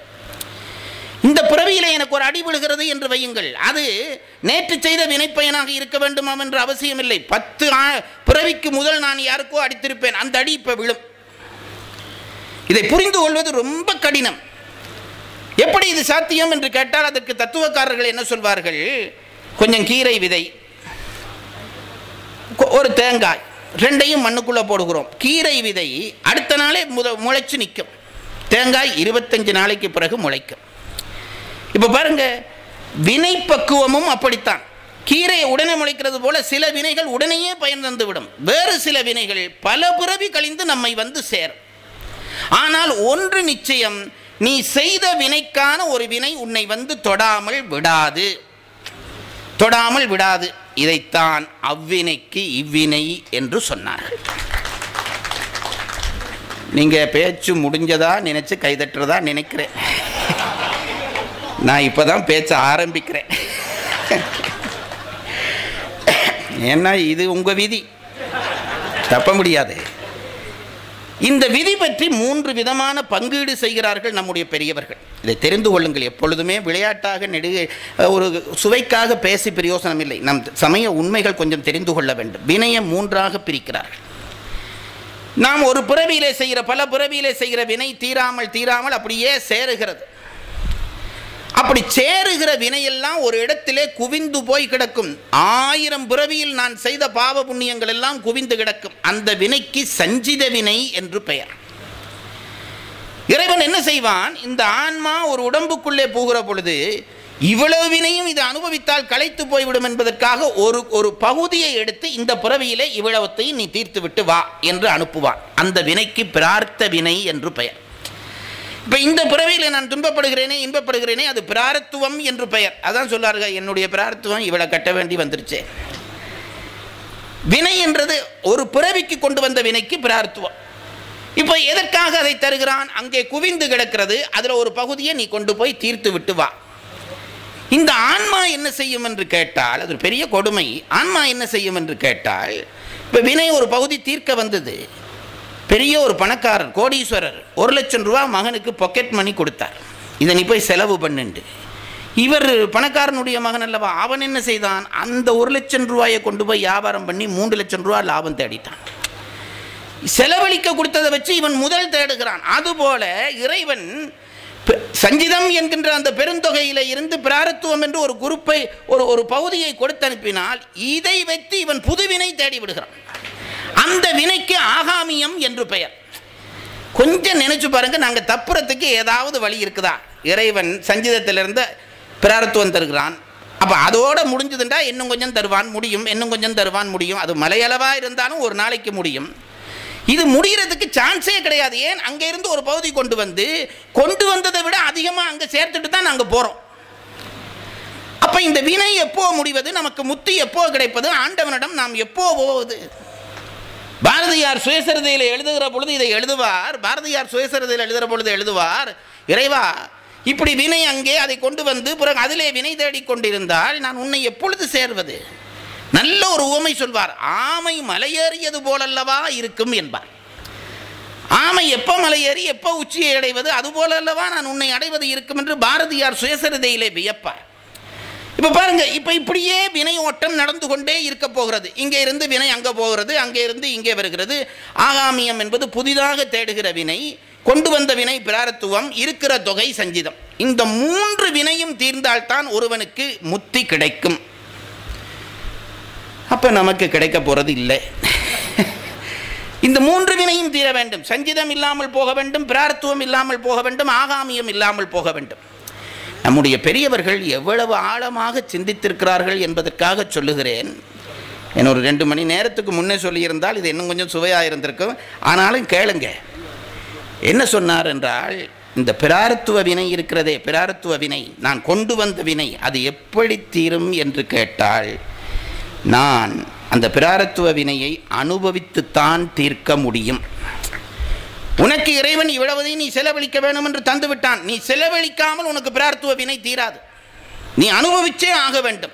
இந்த பிறவியிலே எனக்கு ஒரு அடி விழுகிறது என்று வையுங்கள், அது நேற்று செய்த வினைப்பயனாக இருக்க வேண்டுமாம் என்று அவசியம் இல்லை. 10 பிறவிக்கு முதல் நான் யாருக்கோ அடித்திருப்பேன், அந்த அடி இப்போ விழும். இதை புரிந்து கொள்வது ரொம்ப கடினம். எப்படி இது சாத்தியம் என்று கேட்டால் அதற்கு தத்துவக்காரர்கள் என்ன சொல்வார்கள்? கொஞ்சம் கீரை விதை, ஒரு தேங்காய், ரெண்டையும் மண்ணுக்குள்ளே போடுகிறோம். கீரை விதை அடுத்த நாளே முளைச்சு நிற்கும், தேங்காய் 25 நாளைக்கு பிறகு முளைக்கும். இப்போ பாருங்க, வினை பக்குவமும் அப்படித்தான். கீரை உடனே முளைக்கிறது போல சில வினைகள் உடனேயே பயன் தந்துவிடும், வேறு சில வினைகள் பல பிறவி கழிந்து நம்மை வந்து சேரும். ஆனால் ஒன்று நிச்சயம், நீ செய்த வினைக்கான ஒரு வினை உன்னை வந்து தொடாமல் விடாது. இதைத்தான் அவ்வினைக்கு இவ்வினை என்று சொன்னார்கள். நீங்க பேச்சு முடிஞ்சதா நினைச்சு கைதட்டுறதா நினைக்கிறேன். நான் இப்பதான் பேச்ச ஆரம்பிக்கிறேன். ஏன்னா இது உங்க விதி, தப்ப முடியாது. இந்த விதி பற்றி 3 விதமான பங்கீடு செய்கிறார்கள் நம்முடைய பெரியவர்கள். இதை தெரிந்து கொள்ளுங்கள். எப்பொழுதுமே விளையாட்டாக ஒரு சுவைக்காக பேசி பிரயோசனம் இல்லை. நம் சமய உண்மைகள் கொஞ்சம் தெரிந்து கொள்ள வேண்டும். வினையை 3ஆக பிரிக்கிறார்கள். நாம் ஒரு பிறவியிலே செய்கிற, பல பிறவியிலே செய்கிற வினை தீராமல் அப்படியே சேருகிறது. அப்படி சேருகிற வினையெல்லாம் ஒரு இடத்திலே குவிந்து போய் கிடக்கும். 1000 பிறவியில் நான் செய்த பாவ புண்ணியங்கள் எல்லாம் குவிந்து கிடக்கும். அந்த வினைக்கு சஞ்சித வினை என்று பெயர். இறைவன் என்ன செய்வான்? இந்த ஆன்மா ஒரு உடம்புக்குள்ளே போகிற பொழுது இவ்வளவு வினையும் இது அனுபவித்தால் களைத்து போய்விடும் என்பதற்காக ஒரு பகுதியை எடுத்து இந்த பிறவியிலே இவ்வளவத்தையும் நீ தீர்த்து விட்டு வா என்று அனுப்புவான். அந்த வினைக்கு பிரார்த்த வினை என்று பெயர். இப்போ இந்த பிறவியில் நான் துன்பப்படுகிறேனே, இன்பப்படுகிறேனே, அது பிராரத்துவம் என்று பெயர். அதான் சொல்லார்கள், என்னுடைய பிராரத்துவம் இவளை கட்ட வேண்டி வந்துருச்சு. வினை என்றது ஒரு பிறவிக்கு கொண்டு வந்த வினைக்கு பிராரத்துவம். இப்போ எதற்காக அதை தருகிறான்? அங்கே குவிந்து கிடக்கிறது, அதில் ஒரு பகுதியை நீ கொண்டு போய் தீர்த்து விட்டு வா. இந்த ஆன்மா என்ன செய்யும் என்று கேட்டால், அது ஒரு பெரிய கொடுமை. ஆன்மா என்ன செய்யும் என்று கேட்டால், இப்போ வினை ஒரு பகுதி தீர்க்க வந்தது. பெரிய ஒரு பணக்காரர், கோடீஸ்வரர், 1 லட்சம் ரூபா மகனுக்கு பாக்கெட் மணி கொடுத்தார். இதை நீ போய் செலவு பண்ணுண்டு. இவர் பணக்காரனுடைய மகன் அல்லவா, அவன் என்ன செய்தான்? அந்த 1 லட்சம் ரூபாயை கொண்டு போய் வியாபாரம் பண்ணி 3 லட்சம் ரூபா லாபம் தேடிட்டான். செலவழிக்க கொடுத்ததை வச்சு இவன் முதல் தேடுகிறான். அதுபோல இறைவன் சஞ்சிதம் என்கின்ற அந்த பெருந்தொகையில இருந்து பிராரத்துவம் என்று ஒரு குரூப்பை ஒரு பகுதியை கொடுத்து அனுப்பினால் இதை வைத்து இவன் புதுவினை தேடி விடுகிறான். அந்த வினைக்கு ஆகாமியம் என்று பெயர். கொஞ்சம் நினைச்சு பாருங்க, நாங்க தப்புறத்துக்கு ஏதாவது வழி இருக்குதா? இறைவன் சஞ்சிதத்திலிருந்து பிராரத்துவம் தருகிறான், அப்ப அதோட முடிஞ்சதுண்டா இன்னும் கொஞ்சம் தருவான் முடியும், இன்னும் கொஞ்சம் தருவான் முடியும். அது மலையளவா இருந்தாலும் ஒரு நாளைக்கு முடியும். இது முடிகிறதுக்கு சான்ஸே கிடையாது. ஏன்? அங்க இருந்து ஒரு பகுதி கொண்டு வந்ததை விட அதிகமா அங்க சேர்த்துட்டு தான் நாங்க போறோம். அப்ப இந்த வினை எப்போ முடிவது, நமக்கு முத்தி எப்போ கிடைப்பது, ஆண்டவனிடம் நாம் எப்போ போவது? பாரதியார் சுயசரிதையில் எழுதுகிற பொழுது இதை எழுதுவார். பாரதியார் சுயசரிதையில் எழுதுகிற பொழுது எழுதுவார், இறைவா இப்படி வினை அங்கே அதை கொண்டு வந்து பிறகு அதிலே வினை தேடிக் கொண்டிருந்தால் நான் உன்னை எப்பொழுது சேர்வது? நல்ல ஒரு உவமை சொல்வார். ஆமை மலையேறியது போலல்லவா இருக்கும் என்பார். ஆமை எப்போ மலையேறி எப்போ உச்சியை அடைவது, அதுபோல அல்லவா நான் உன்னை அடைவது இருக்கும் என்று பாரதியார் சுயசரிதையிலே வியப்பார். இப்போ பாருங்க, இப்போ இப்படியே வினை ஓட்டம் நடந்து கொண்டே இருக்க போகிறது. இங்கே இருந்து வினை அங்கே போகிறது, அங்கே இருந்து இங்கே வருகிறது. ஆகாமியம் என்பது புதிதாக தேடுகிற வினை, கொண்டு வந்த வினை பிராரத்துவம், இருக்கிற தொகை சஞ்சிதம். இந்த 3 வினையும் தீர்ந்தால்தான் ஒருவனுக்கு முத்தி கிடைக்கும். அப்ப நமக்கு கிடைக்க போறது இல்லை. இந்த 3 வினையும் தீர வேண்டும். சஞ்சிதம் இல்லாமல் போக வேண்டும், பிராரத்துவம் இல்லாமல் போக வேண்டும், ஆகாமியம் இல்லாமல் போக வேண்டும். நம்முடைய பெரியவர்கள் எவ்வளவு ஆழமாக சிந்தித்திருக்கிறார்கள் என்பதற்காக சொல்லுகிறேன். என்ன ஒரு 2 மணி நேரத்துக்கு முன்னே சொல்லியிருந்தால் இது இன்னும் கொஞ்சம் சுவையாக இருந்திருக்கும். ஆனாலும் கேளுங்க, என்ன சொன்னார் என்றால், இந்த பிராரத்துவ வினை இருக்கிறதே, பிராரத்துவ வினை நான் கொண்டு வந்த வினை, அது எப்படி தீரும் என்று கேட்டால், நான் அந்த பிராரத்துவ வினையை அனுபவித்துத்தான் தீர்க்க முடியும். உனக்கு இறைவன் இவ்வளவதையும் நீ செலவழிக்க வேண்டும் என்று தந்து விட்டான். நீ செலவழிக்காமல் உனக்கு பிராரத்துவ வினை தீராது. நீ அனுபவிச்சே ஆக வேண்டும்.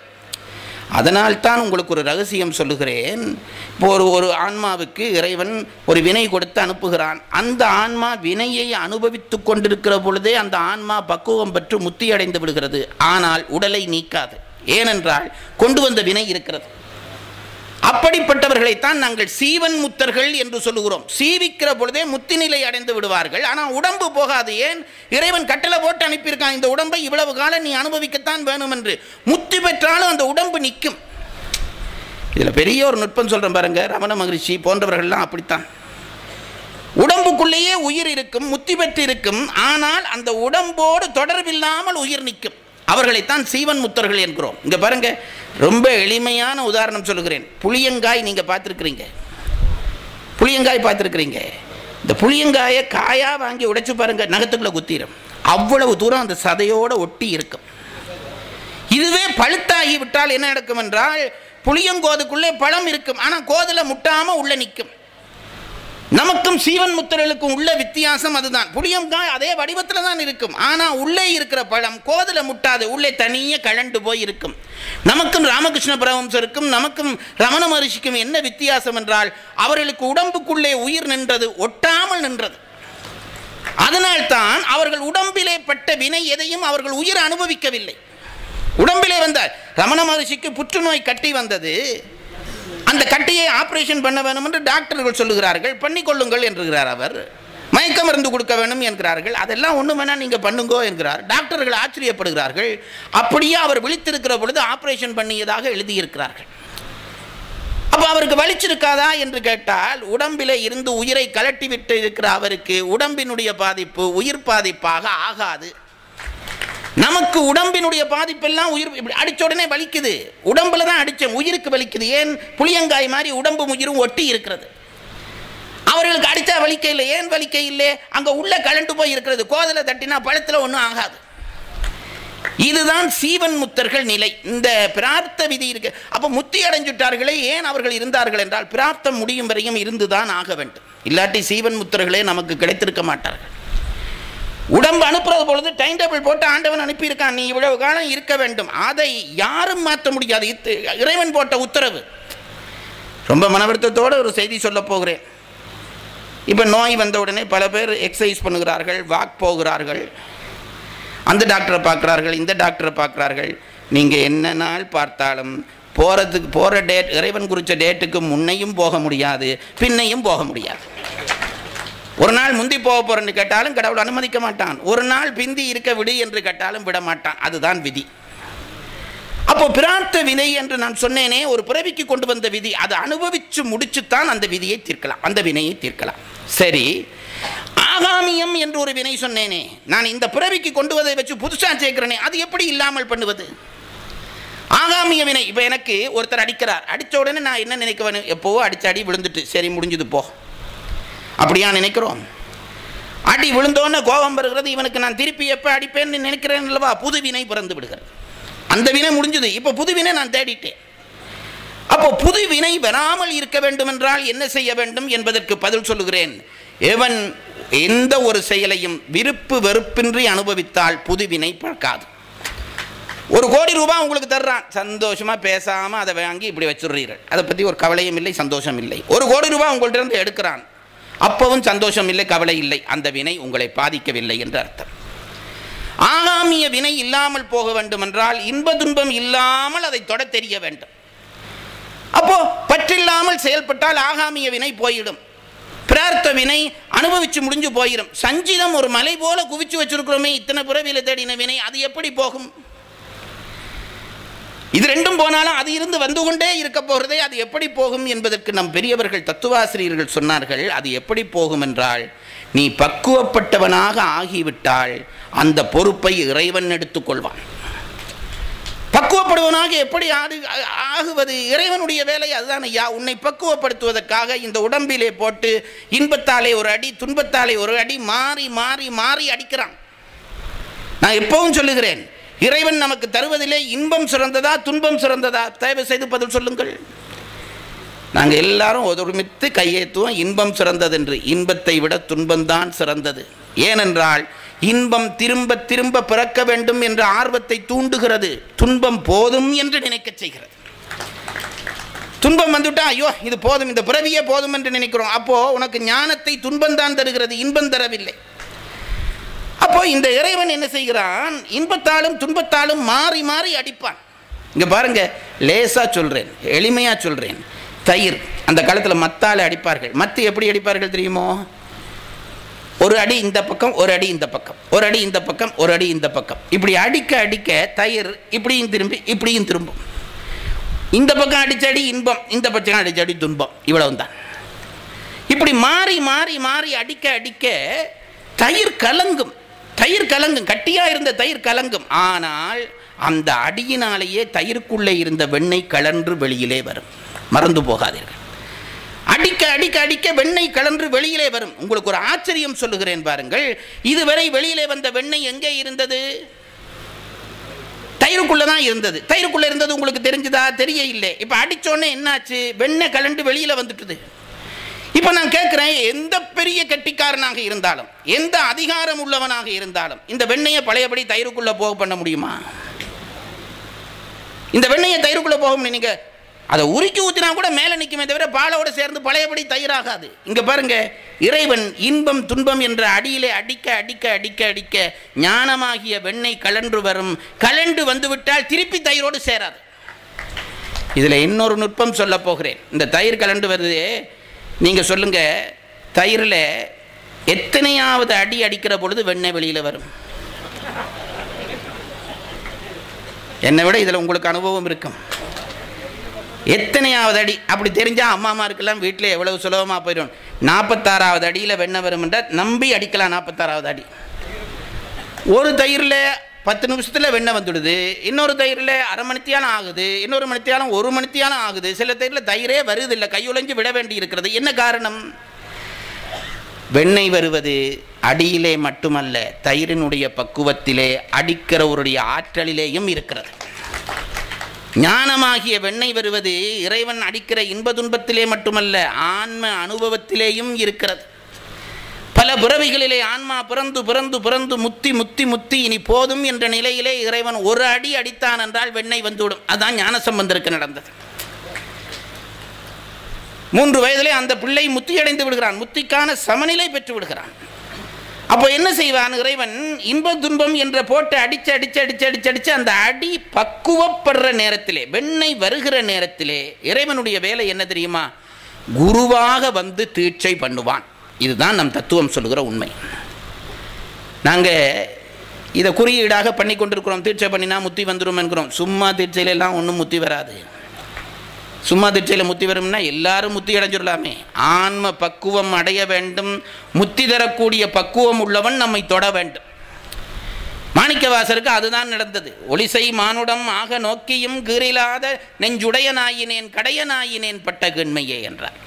அதனால் தான் உங்களுக்கு ஒரு ரகசியம் சொல்லுகிறேன். இப்போ ஒரு ஆன்மாவுக்கு இறைவன் ஒரு வினை கொடுத்து அனுப்புகிறான். அந்த ஆன்மா வினையை அனுபவித்து கொண்டிருக்கிற பொழுதே அந்த ஆன்மா பக்குவம் பெற்று முத்தி அடைந்து விடுகிறது. ஆனால் உடலை நீக்காது. ஏனென்றால் கொண்டு வந்த வினை இருக்கிறது. அப்படிப்பட்டவர்களைத்தான் நாங்கள் சீவன் முத்தர்கள் என்று சொல்லுகிறோம். சீவிக்கிற பொழுதே முத்தி நிலை அடைந்து விடுவார்கள். ஆனால் உடம்பு போகாது. ஏன்? இறைவன் கட்டளை போட்டு அனுப்பியிருக்கான், இந்த உடம்பை இவ்வளவு காலம் நீ அனுபவிக்கத்தான் வேணும் என்று. முத்தி பெற்றாலும் அந்த உடம்பு நிற்கும். இதில் பெரிய ஒரு நுட்பம் சொல்கிறேன் பாருங்க. ரமண மகரிஷி போன்றவர்கள்லாம் அப்படித்தான். உடம்புக்குள்ளேயே உயிர் இருக்கும், முத்தி பெற்று இருக்கும். ஆனால் அந்த உடம்போடு தொடர்பில்லாமல் உயிர் நிற்கும். அவர்களைத்தான் சீவன் முத்தர்கள் என்கிறோம். இங்கே பாருங்க, ரொம்ப எளிமையான உதாரணம் சொல்லுகிறேன். புளியங்காய் நீங்கள் பார்த்துருக்குறீங்க, புளியங்காய் பார்த்துருக்குறீங்க. இந்த புளியங்காயை காயாக வாங்கி உடைச்சு பாருங்க, நகத்துக்குள்ளே குத்திரும். அவ்வளவு தூரம் அந்த சதையோடு ஒட்டி இருக்கும். இதுவே பழுத்தாகி விட்டால் என்ன நடக்கும் என்றால், புளியங்கோதுக்குள்ளே பழம் இருக்கும், ஆனால் கோதில் முட்டாமல் உள்ளே நிற்கும். நமக்கும் சீவன் முத்தர்களுக்கும் உள்ள வித்தியாசம் அதுதான். புளியங்காய் அதே வடிவத்தில் தான் இருக்கும், ஆனால் உள்ளே இருக்கிற பழம் கோதில் முட்டாது, உள்ளே தனியே கழண்டு போய் இருக்கும். நமக்கும் ராமகிருஷ்ண பரமஹம்சருக்கும் நமக்கும் ரமண மகரிஷிக்கும் என்ன வித்தியாசம் என்றால், அவர்களுக்கு உடம்புக்குள்ளே உயிர் நின்றது, ஒட்டாமல் நின்றது. அதனால்தான் அவர்கள் உடம்பிலே பட்ட வினை எதையும் அவர்கள் உயிர் அனுபவிக்கவில்லை. உடம்பிலே வந்தார். ரமண மகரிஷிக்கு புற்றுநோய் கட்டி வந்தது. அந்த கட்டியை ஆபரேஷன் பண்ண வேணும் என்று டாக்டர்கள் சொல்லுகிறார்கள். பண்ணிக்கொள்ளுங்கள் என்கிறார் அவர். மயக்க மருந்து கொடுக்க வேணும் என்கிறார்கள். அதெல்லாம் ஒன்றும் வேணா நீங்கள் பண்ணுங்கோ என்கிறார். டாக்டர்கள் ஆச்சரியப்படுகிறார்கள். அப்படியே அவர் விழித்திருக்கிற பொழுது ஆபரேஷன் பண்ணியதாக எழுதியிருக்கிறார்கள். அப்போ அவருக்கு வலிச்சிருக்காதா என்று கேட்டால், உடம்பிலே இருந்து உயிரை கலட்டி விட்டு இருக்கிற அவருக்கு உடம்பினுடைய பாதிப்பு உயிர் பாதிப்பாக ஆகாது. நமக்கு உடம்பினுடைய பாதிப்பெல்லாம் உயிர் அடிச்ச உடனே வலிக்குது. உடம்புல தான் அடிச்சேன், உயிருக்கு வலிக்குது. ஏன்? புளியங்காய் மாதிரி உடம்பு உயிரும் ஒட்டி இருக்கிறது. அவர்களுக்கு அடித்தா வலிக்க இல்லை. ஏன் வலிக்க இல்லை? அங்கே உள்ள கலண்டு போய் இருக்கிறது. கோதில் தட்டினா பழத்தில் ஒன்றும் ஆகாது. இதுதான் சீவன் முத்தர்கள் நிலை. இந்த பிரார்த்த விதி இருக்கு. அப்போ முத்தி அடைஞ்சுட்டார்களே, ஏன் அவர்கள் இருந்தார்கள் என்றால், பிரார்த்தம் முடியும் வரையும் இருந்துதான் ஆக வேண்டும். இல்லாட்டி சீவன் முத்தர்களே நமக்கு கிடைத்திருக்க மாட்டார்கள். உடம்பு அனுப்புறது பொழுது டைம் டேபிள் போட்டு ஆண்டவன் அனுப்பியிருக்கான், நீ இவ்வளவு காலம் இருக்க வேண்டும். அதை யாரும் மாற்ற முடியாது. இறைவன் போட்ட உத்தரவு. ரொம்ப மனவருத்தத்தோடு ஒரு செய்தி சொல்ல போகிறேன். இப்போ நோய் வந்த உடனே பல பேர் எக்ஸசைஸ் பண்ணுகிறார்கள், வாக் போகிறார்கள், அந்த டாக்டரை பார்க்குறார்கள், இந்த டாக்டரை பார்க்குறார்கள். நீங்கள் என்ன நாள் பார்த்தாலும் போகிற டேட், இறைவன் குறித்த டேட்டுக்கு முன்னையும் போக முடியாது, பின்னையும் போக முடியாது. ஒரு நாள் முந்தி போக போகிறேன்னு கேட்டாலும் கடவுள் அனுமதிக்க மாட்டான், ஒரு நாள் பிந்தி இருக்க விடு என்று கேட்டாலும் விட மாட்டான். அதுதான் விதி. அப்போ பிரார்த்த வினை என்று நான் சொன்னேனே, ஒரு பிறவிக்கு கொண்டு வந்த விதி, அதை அனுபவிச்சு முடிச்சுத்தான் அந்த விதியை தீர்க்கலாம், அந்த வினையை தீர்க்கலாம். சரி, ஆகாமியம் என்று ஒரு வினை சொன்னேனே, நான் இந்த பிறவிக்கு கொண்டு வதை வச்சு புதுசாக சேர்க்கிறேனே, அது எப்படி இல்லாமல் பண்ணுவது? ஆகாமிய வினை. இப்போ எனக்கு ஒருத்தர் அடிக்கிறார், அடித்த உடனே நான் என்ன நினைக்குவேன்? எப்போவோ அடித்த அடி விழுந்துட்டு சரி முடிஞ்சது போ, அப்படியா நினைக்கிறோம்? அடி விழுந்தோன்னு கோபம் வருகிறது, இவனுக்கு நான் திருப்பி எப்போ அடிப்பேன்னு நினைக்கிறேன் அல்லவா? புது வினை பிறந்து விடுகிறது. அந்த வினை முடிஞ்சது, இப்போ புது வினை நான் தேடிட்டேன். அப்போ புது வினை வராமல் இருக்க வேண்டும் என்றால் என்ன செய்ய வேண்டும் என்பதற்கு பதில் சொல்லுகிறேன். எவன் எந்த ஒரு செயலையும் விருப்பு வெறுப்பின்றி அனுபவித்தால் புது வினை பழக்காது. 1 கோடி ரூபாய் உங்களுக்கு தர்றான், சந்தோஷமா பேசாம அதை வாங்கி இப்படி வச்சுடுறீர்கள், அதை பற்றி ஒரு கவலையும் இல்லை, சந்தோஷம் இல்லை. 1 கோடி ரூபாய் உங்கள்ட்ட இருந்து எடுக்கிறான், அப்பவும் சந்தோஷம் இல்லை, கவலை இல்லை. அந்த வினை உங்களை பாதிக்கவில்லை என்று அர்த்தம். ஆகாமிய வினை இல்லாமல் போக வேண்டும் என்றால் இன்ப துன்பம் இல்லாமல் அதை தொட தெரிய வேண்டும். அப்போ பற்றில்லாமல் செயல்பட்டால் ஆகாமிய வினை போயிடும், பிரார்த்த வினை அனுபவிச்சு முடிஞ்சு போயிடும். சஞ்சிதம் ஒரு மலை போல குவிச்சு வச்சிருக்கிறோமே, இத்தனை பிறவியில தேடின வினை, அது எப்படி போகும்? இது ரெண்டும் போனாலும் அது இருந்து வந்து கொண்டே இருக்க போகிறதே, அது எப்படி போகும் என்பதற்கு நம் பெரியவர்கள் தத்துவாசிரியர்கள் சொன்னார்கள். அது எப்படி போகும் என்றால், நீ பக்குவப்பட்டவனாக ஆகிவிட்டால் அந்த பொறுப்பை இறைவன் எடுத்துக்கொள்வான். பக்குவப்படுவனாக எப்படி ஆகுவது? இறைவனுடைய வேலை அதுதான் ஐயா. உன்னை பக்குவப்படுத்துவதற்காக இந்த உடம்பிலே போட்டு இன்பத்தாலே ஒரு அடி, துன்பத்தாலே ஒரு அடி, மாறி மாறி மாறி அடிக்கிறான். நான் எப்பவும் சொல்லுகிறேன், இறைவன் நமக்கு தருவதிலே இன்பம் சிறந்ததா துன்பம் சிறந்ததா? தயவு செய்து பதில் சொல்லுங்கள். நாங்கள் எல்லாரும் ஒருமித்து கையேற்றுவோம் இன்பம் சிறந்தது என்று. இன்பத்தை விட துன்பம்தான் சிறந்தது. ஏனென்றால் இன்பம் திரும்ப திரும்ப பிறக்க வேண்டும் என்ற ஆர்வத்தை தூண்டுகிறது, துன்பம் போதும் என்று நினைக்க செய்கிறது. துன்பம் வந்துட்டா ஐயோ இது போதும், இந்த பிறவியே போதும் என்று நினைக்கிறோம். அப்போ உனக்கு ஞானத்தை துன்பம் தான் தருகிறது, இன்பம் தரவில்லை. அப்போ இந்த இறைவன் என்ன செய்கிறான்? இன்பத்தாலும் துன்பத்தாலும் மாறி மாறி அடிப்பான். இங்க பாருங்க, லேசா சொல்றேன், எளிமையா சொல்றேன். தயிர் அந்த காலத்தில் மத்தால அடிப்பார்கள். மத்து எப்படி அடிப்பார்கள் தெரியுமோ? ஒரு அடி இந்த பக்கம், ஒரு அடி இந்த பக்கம், ஒரு அடி இந்த பக்கம், ஒரு அடி இந்த பக்கம், இப்படி அடிக்க அடிக்க தயிர் இப்படியும் திரும்பி இப்படியும் திரும்பும். இந்த பக்கம் அடிச்சடி இன்பம், இந்த பக்கம் அடிச்சடி துன்பம், இவ்வளவு தான். இப்படி மாறி மாறி மாறி அடிக்க அடிக்க தயிர் கலங்கும். தயிர் கலங்கும், கட்டியா இருந்த தயிர் கலங்கும். ஆனால் அந்த அடியினாலேயே தயிருக்குள்ளே இருந்த வெண்ணெய் கலன்று வெளியிலே வரும். மறந்து போகாதீர்கள். அடிக்க அடிக்க அடிக்க வெண்ணெய் கலன்று வெளியிலே வரும். உங்களுக்கு ஒரு ஆச்சரியம் சொல்லுகிறேன் பாருங்கள். இதுவரை வெளியிலே வந்த வெண்ணெய் எங்கே இருந்தது? தயிருக்குள்ளதான் இருந்தது. தயிருக்குள்ள இருந்தது உங்களுக்கு தெரிஞ்சுதா? தெரிய இல்லை. இப்ப அடிச்சோடனே என்னாச்சு? வெண்ணெய் கலண்டு வெளியில வந்துட்டுது. இப்ப நான் கேட்கிறேன், எந்த பெரிய கெட்டிக்காரனாக இருந்தாலும், எந்த அதிகாரம் உள்ளவனாக இருந்தாலும் இந்த வெண்ணெயை பழையபடி தயிருக்குள்ள போக பண்ண முடியுமா? இந்த வெண்ணெயை தயிருக்குள்ள போக நீங்க அதை உருக்கி ஊற்றினா கூட மேலே நிற்குமே தவிர பாலோடு சேர்ந்து பழையபடி தயிராகாது. இங்க பாருங்க, இறைவன் இன்பம் துன்பம் என்ற அடியிலே அடிக்க அடிக்க அடிக்க அடிக்க ஞானமாகிய வெண்ணெய் கலன்று வரும். கலண்டு வந்துவிட்டால் திருப்பி தயிரோடு சேராது. இதுல இன்னொரு நுட்பம் சொல்ல போகிறேன். இந்த தயிர் கலண்டு வருது, நீங்க சொல்லுங்க, தயிரில் எத்தனையாவது அடி அடிக்கிற பொழுது வெண்ணெய் வெளியில வரும்? என்னை விட இதில் உங்களுக்கு அனுபவம் இருக்கும். எத்தனையாவது அடி அப்படி தெரிஞ்சா அம்மாமாருக்கெல்லாம் வீட்டில் எவ்வளவு சுலபமாக போயிடும். 46வது அடியில் வெண்ணெய் வரும் என்றால் நம்பி அடிக்கலாம். 46வது அடி. ஒரு தயிரில் 10 நிமிஷத்தில் வெண்ணெய் வந்துடுது, இன்னொரு தயிரில் அரை மணித்தியாலம் ஆகுது, இன்னொரு மணித்தியாலம் 1 மணித்தியாலம் ஆகுது, சில தயிரில் தயிரே வருதில்லை, கையுழைஞ்சு விட வேண்டி இருக்கிறது. என்ன காரணம்? வெண்ணெய் வருவது அடியிலே மட்டுமல்ல, தயிரினுடைய பக்குவத்திலே அடிக்கிறவருடைய ஆற்றலிலேயும் இருக்கிறது. ஞானமாகிய வெண்ணெய் வருவது இறைவன் அடிக்கிற இன்ப துன்பத்திலே மட்டுமல்ல, ஆன்ம அனுபவத்திலேயும் இருக்கிறது. பல பிறவிகளிலே ஆன்மா பிறந்து பிறந்து பிறந்து முத்தி முத்தி முத்தி இனி போதும் என்ற நிலையிலே இறைவன் ஒரு அடி அடித்தான் என்றால் வெண்ணெய் வந்துவிடும். அதுதான் ஞானசம்பந்தருக்கு நடந்தது. 3 வயதிலே அந்த பிள்ளை முத்தியடைந்து விடுகிறான், முத்திக்கான சமநிலை பெற்று விடுகிறான். அப்போ என்ன செய்வான் இறைவன்? இன்ப துன்பம் என்ற போட்டு அடிச்சு அடிச்சு அடிச்சு அடிச்சு அடிச்சு அந்த அடி பக்குவப்படுற நேரத்திலே, வெண்ணெய் வருகிற நேரத்திலே இறைவனுடைய வேலை என்ன தெரியுமா? குருவாக வந்து தீட்சை பண்ணுவான். இதுதான் நம் தத்துவம் சொல்லுகிற உண்மை. நாங்கள் இதை குறியீடாக பண்ணி கொண்டிருக்கிறோம். தீட்சை பண்ணினா முத்தி வந்துடும் என்கிறோம். சும்மா தீட்சையிலெல்லாம் ஒன்றும் முத்தி வராது. சும்மா தீட்சையில் முத்தி வரும்னா எல்லாரும் முத்தி அடைஞ்சிடலாமே. ஆன்ம பக்குவம் அடைய வேண்டும். முத்தி தரக்கூடிய பக்குவம் உள்ளவன் நம்மை தொட வேண்டும். மாணிக்கவாசருக்கு அதுதான் நடந்தது. ஒளிசை மானுடம் ஆக நோக்கியும் கீறிலாத நெஞ்சுடையனாயினேன் கடையனாயினேன் பட்ட கிண்மையே என்றார்.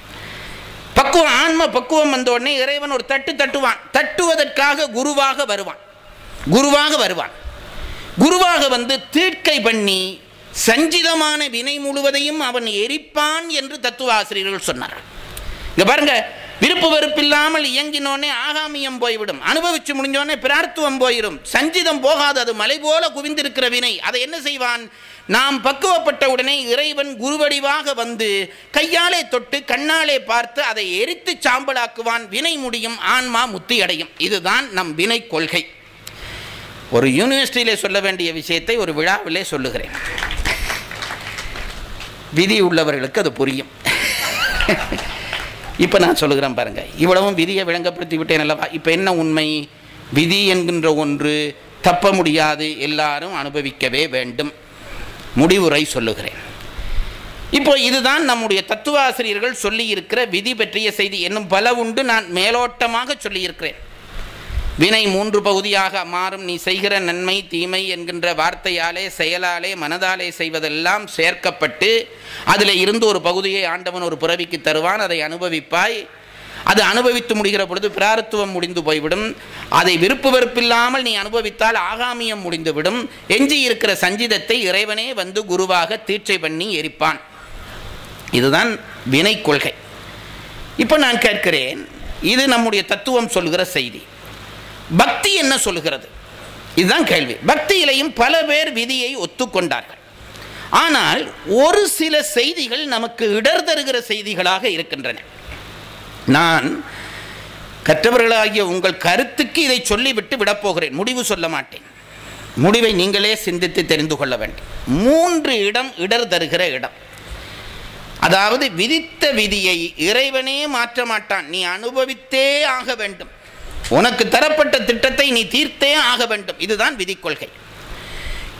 பக்குவம், ஆன்ம பக்குவம் வந்த உடனே இறைவன் ஒரு தட்டு தட்டுவான். தட்டுவதற்காக குருவாக வருவான். குருவாக வந்து தீட்கை பண்ணி சஞ்சிதமான வினை முழுவதையும் அவன் எரிப்பான் என்று தத்துவ ஆசிரியர்கள் சொன்னார். இங்க பாருங்க, விருப்பு வெறுப்பில்லாமல் இயங்கினோடனே ஆகாமியம் போய்விடும். அனுபவிச்சு முடிஞ்சோடனே பிரார்த்துவம் போயிடும். சஞ்சிதம் போகாது. அது மலை போல குவிந்திருக்கிற வினை. அதை என்ன செய்வான்? நாம் பக்குவப்பட்ட உடனே இறைவன் குருவடிவாக வந்து கையாலே தொட்டு கண்ணாலே பார்த்து அதை எரித்து சாம்பலாக்குவான். வினை முடியும், ஆன்மா முத்தி அடையும். இதுதான் நம் வினை கொள்கை. ஒரு யூனிவர்சிட்டியிலே சொல்ல வேண்டிய விஷயத்தை ஒரு விழாவிலே சொல்லுகிறேன். விதி உள்ளவர்களுக்கு அது புரியும். இப்போ நான் சொல்லுகிறேன் பாருங்க. இவ்வளவும் விதியை விளங்கப்படுத்தி விட்டேன் அல்லவா? இப்போ என்ன உண்மை? விதி என்கின்ற ஒன்று தப்ப முடியாது, எல்லாரும் அனுபவிக்கவே வேண்டும். முடிவுரை சொல்லுகிறேன். இப்போ இதுதான் நம்முடைய தத்துவாசிரியர்கள் சொல்லியிருக்கிற விதி பற்றிய செய்தி. இன்னும் பல உண்டு, நான் மேலோட்டமாக சொல்லியிருக்கிறேன். வினை 3 பகுதியாக மாறும். நீ செய்கிற நன்மை தீமை என்கின்ற வார்த்தையாலே, செயலாலே, மனதாலே செய்வதெல்லாம் சேர்க்கப்பட்டு அதில் இருந்து ஒரு பகுதியை ஆண்டவன் ஒரு பிறவிக்கு தருவான். அதை அனுபவிப்பாய். அது அனுபவித்து முடிகிற பொழுது பிராரத்துவம் முடிந்து போய்விடும். அதை விருப்பு வெறுப்பில்லாமல் நீ அனுபவித்தால் ஆகாமியம் முடிந்துவிடும். எஞ்சி இருக்கிற சஞ்சிதத்தை இறைவனே வந்து குருவாக தீட்சை பண்ணி எரிப்பான். இதுதான் வினை கொள்கை. இப்போ நான் கேட்கிறேன், இது நம்முடைய தத்துவம் சொல்கிற செய்தி. பக்தி என்ன சொல்கிறது? இதுதான் கேள்வி. பக்தியிலையும் பல பேர் விதியை ஒத்துக்கொண்டார்கள். ஆனால் ஒரு சில செய்திகள் நமக்கு இடர் தருகிற செய்திகளாக இருக்கின்றன. நான் கற்றவர்களாகிய உங்கள் கருத்துக்கு இதை சொல்லிவிட்டு விடப்போகிறேன். முடிவு சொல்ல மாட்டேன். முடிவை நீங்களே சிந்தித்து தெரிந்து கொள்ள வேண்டும். 3 இடம் இடர் தருகிற இடம். அதாவது விதித்த விதியை இறைவனே மாற்ற மாட்டான். நீ அனுபவித்தே ஆக வேண்டும். உனக்கு தரப்பட்ட திட்டத்தை நீ தீர்த்தே ஆக வேண்டும். இதுதான் விதி கொள்கை.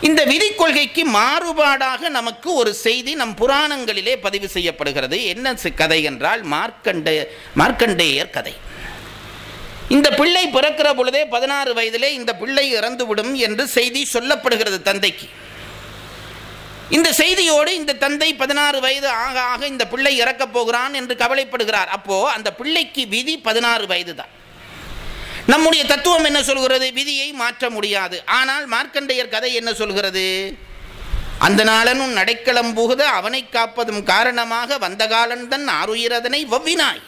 இந்த விதி கொள்கைக்கு மாறுபாடாக நமக்கு ஒரு செய்தி நம் புராணங்களிலே பதிவு செய்யப்படுகிறது. என்ன கதை என்றால் மார்க்கண்டேயர் கதை. இந்த பிள்ளை பிறக்கிற பொழுதே 16 வயதிலே இந்த பிள்ளை இறந்துவிடும் என்று செய்தி சொல்லப்படுகிறது தந்தைக்கு. இந்த செய்தியோடு இந்த தந்தை 16 வயது ஆக ஆக இந்த பிள்ளை இறக்கப் போகிறான் என்று கவலைப்படுகிறார். அப்போ அந்த பிள்ளைக்கு விதி 16 வயது தான். நம்முடைய தத்துவம் என்ன சொல்கிறது? விதியை மாற்ற முடியாது. ஆனால் மார்க்கண்டேயர் கதை என்ன சொல்கிறது? அந்த நாளனும் நடைக்களம் புகுத அவனை காப்பதும் காரணமாக வந்த காலன்தன் ஆறுயிரதனை வவ்வினாய்.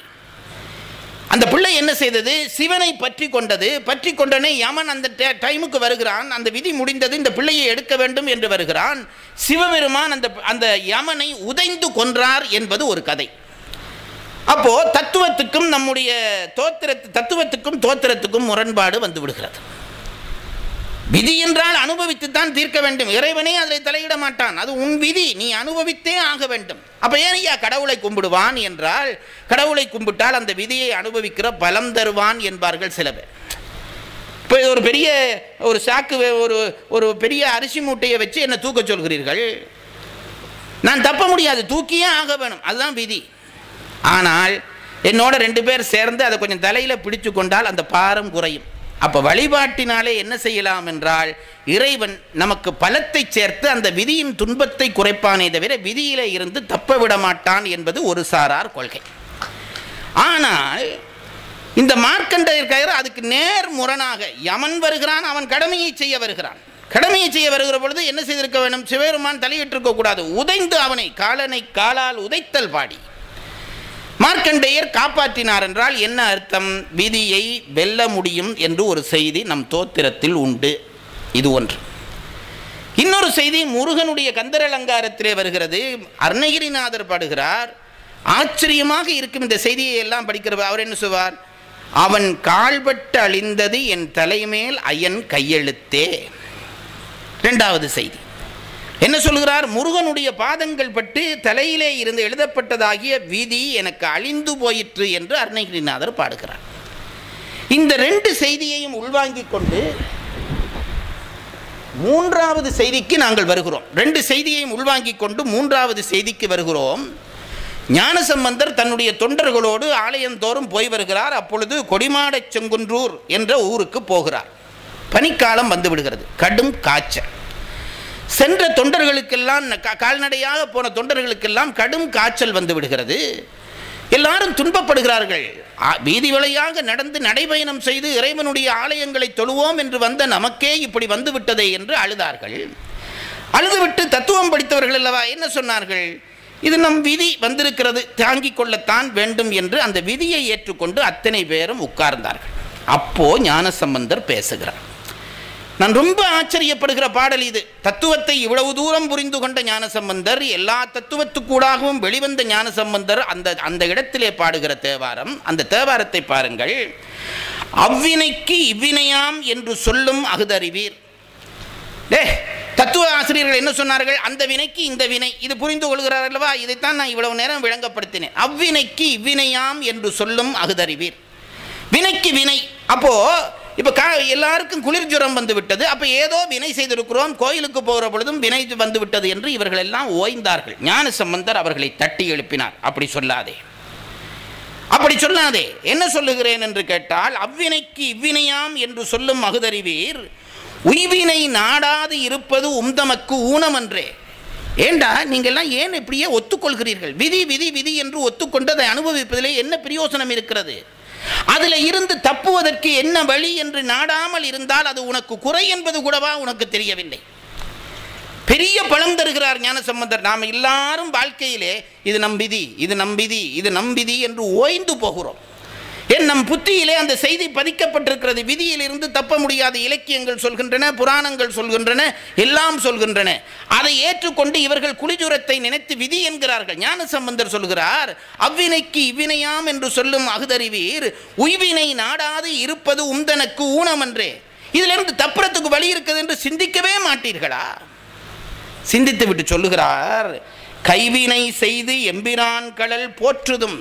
அந்த பிள்ளை என்ன செய்தது? சிவனை பற்றி கொண்டது. பற்றி கொண்டனே யமன் அந்த டைமுக்கு வருகிறான். அந்த விதி முடிந்தது, இந்த பிள்ளையை எடுக்க வேண்டும் என்று வருகிறான். சிவபெருமான் அந்த யமனை உதைந்து கொன்றார் என்பது ஒரு கதை. அப்போ தத்துவத்துக்கும் நம்முடைய தத்துவத்துக்கும் தோத்திரத்துக்கும் முரண்பாடு வந்து விடுகிறது. விதி என்றால் அனுபவித்துத்தான் தீர்க்க வேண்டும். இறைவனே அதில் தலையிட மாட்டான். அது உன் விதி, நீ அனுபவித்தே ஆக வேண்டும். அப்ப ஏன் ஐயா கடவுளை கும்பிடுவான் என்றால், கடவுளை கும்பிட்டால் அந்த விதியை அனுபவிக்கிற பலம் தருவான் என்பார்கள் சில பேர். இப்போ ஒரு பெரிய ஒரு சாக்கு ஒரு பெரிய அரிசி மூட்டையை வச்சு என்ன தூக்க சொல்கிறீர்கள். நான் தப்ப முடியாது, தூக்கியே ஆக வேணும். அதுதான் விதி. ஆனால் என்னோட 2 பேர் சேர்ந்து அதை கொஞ்சம் தலையில் பிடிச்சு கொண்டால் அந்த பாரம் குறையும். அப்போ வழிபாட்டினாலே என்ன செய்யலாம் என்றால், இறைவன் நமக்கு பலத்தை சேர்த்து அந்த விதியின் துன்பத்தை குறைப்பானே தவிர விதியிலே இருந்து தப்ப விட மாட்டான் என்பது ஒரு சாரார் கொள்கை. ஆனால் இந்த மார்க்கண்டேயர் கயிறு அதுக்கு நேர் முரணாக, யமன் வருகிறான், அவன் கடமையை செய்ய வருகிறான். கடமையை செய்ய வருகிற பொழுது என்ன செய்திருக்க வேண்டும்? சிவபெருமான் தலையிட்டிருக்க கூடாது. உதைந்து அவனை காலனை காலால் உதைத்தல் பாடி மார்க்கண்டேயர் காப்பாற்றினார் என்றால் என்ன அர்த்தம்? விதியை வெல்ல முடியும் என்று ஒரு செய்தி நம் தோத்திரத்தில் உண்டு. இது ஒன்று. இன்னொரு செய்தி முருகனுடைய கந்தர் அலங்காரத்திலே வருகிறது. அருணகிரிநாதர் பாடுகிறார். ஆச்சரியமாக இருக்கும் இந்த செய்தியை எல்லாம் படிக்கிற அவர் என்ன சொல்வார்? அவன் கால்பட்டு அழிந்தது என் தலைமேல் அயன் கையெழுத்தே. இரண்டாவது செய்தி என்ன சொல்கிறார்? முருகனுடைய பாதங்கள் பட்டு தலையிலே இருந்து எழுதப்பட்டதாகிய விதி எனக்கு அழிந்து போயிற்று என்று அருணகிரிநாதர் பாடுகிறார். இந்த ரெண்டு செய்தியையும் உள்வாங்கிக் கொண்டு மூன்றாவது செய்திக்கு நாங்கள் வருகிறோம். ரெண்டு செய்தியையும் உள்வாங்கிக் கொண்டு மூன்றாவது செய்திக்கு வருகிறோம். ஞானசம்பந்தர் தன்னுடைய தொண்டர்களோடு ஆலயந்தோறும் போய் வருகிறார். அப்பொழுது கொடிமாடச் செங்குன்றூர் என்ற ஊருக்கு போகிறார். பனிக்காலம் வந்து விடுகிறது, கடும் காய்ச்சல். சென்ற தொண்டர்களுக்கெல்லாம், கால்நடையாக போன தொண்டர்களுக்கெல்லாம் கடும் காய்ச்சல் வந்து விடுகிறது. எல்லாரும் துன்பப்படுகிறார்கள். வீதி வழியாக நடந்து நடைபயணம் செய்து இறைவனுடைய ஆலயங்களை தொழுவோம் என்று வந்த நமக்கே இப்படி வந்து விட்டதே என்று அழுதார்கள். அழுதுவிட்டு தத்துவம் படித்தவர்கள் அல்லவா என்ன சொன்னார்கள்? இது நம் விதி வந்திருக்கிறது, தாங்கிக் கொள்ளத்தான் வேண்டும் என்று அந்த விதியை ஏற்றுக்கொண்டு அத்தனை பேரும் உட்கார்ந்தார்கள். அப்போ ஞானசம்பந்தர் பேசுகிறார். நான் ரொம்ப ஆச்சரியப்படுகிற பாடல் இது. தத்துவத்தை இவ்வளவு தூரம் புரிந்து கொண்ட ஞானசம்பந்தர், எல்லா தத்துவத்துக்கூடாகவும் வெளிவந்த ஞானசம்பந்தர் அந்த இடத்திலே பாடுகிற தேவாரம். அந்த தேவாரத்தை பாருங்கள். அவ்வினைக்கு இவ்வினையாம் என்று சொல்லும் அகுதறிவீர். தத்துவ ஆசிரியர்கள் என்ன சொன்னார்கள்? அந்த வினைக்கு இந்த வினை, இது புரிந்து கொள்கிறார் அல்லவா? இதைத்தான் நான் இவ்வளவு நேரம் விளங்கப்படுத்தினேன். அவ்வினைக்கு இவ்வினையாம் என்று சொல்லும் அகுதறிவீர். வினைக்கு வினை. அப்போ இப்போ எல்லாருக்கும் குளிர் ஜுரம் வந்து விட்டது. அப்போ ஏதோ வினை செய்திருக்கிறோம், கோயிலுக்கு போகிற பொழுதும் வினை வந்து விட்டது என்று இவர்கள் எல்லாம் ஓய்ந்தார்கள். ஞானசம்பந்தர் அவர்களை தட்டி எழுப்பினார். அப்படி சொல்லாதே, அப்படி சொல்லாதே. என்ன சொல்லுகிறேன் என்று கேட்டால், அவ்வினைக்கு இவ்வினையாம் என்று சொல்லும் அகுதறிவீர். உய்வினை நாடாது இருப்பது உம்தமக்கு ஊனமன்றே. ஏண்டா நீங்கள்லாம் ஏன் இப்படியே ஒத்துக்கொள்கிறீர்கள்? விதி விதி விதி என்று ஒத்துக்கொண்டு அதை அனுபவிப்பதிலே என்ன பிரயோசனம் இருக்கிறது? அதில் இருந்து தப்புவதற்கு என்ன வழி என்று நாடாமல் இருந்தால் அது உனக்கு குறை என்பது கூடவா உனக்கு தெரியவில்லை? பெரிய பலம் தருகிறார் ஞானசம்பந்தர். நாம் எல்லாரும் வாழ்க்கையிலே இது நம்பிதி, இது நம்பிதி, இது நம்பிதி என்று ஓய்ந்து போகிறோம். ஏன் நம் புத்தியிலே அந்த செய்தி பதிக்கப்பட்டிருக்கிறது. விதியில் இருந்து தப்ப முடியாத இலக்கியங்கள் சொல்கின்றன, புராணங்கள் சொல்கின்றன, எல்லாம் சொல்கின்றன. அதை ஏற்றுக்கொண்டு இவர்கள் குளிஜுரத்தை நினைத்து விதி என்கிறார்கள். ஞானசம்பந்தர் சொல்கிறார், அவ்வினைக்கு இவ்வினையாம் என்று சொல்லும் அகுதறிவீர். உய்வினை நாடாது இருப்பது உம்தனக்கு ஊனமன்றே. இதிலிருந்து தப்புறத்துக்கு வழி இருக்குது என்று சிந்திக்கவே மாட்டீர்களா? சிந்தித்து விட்டு சொல்லுகிறார், கைவினை செய்து எம்பிரான் கடல் போற்றுதும்.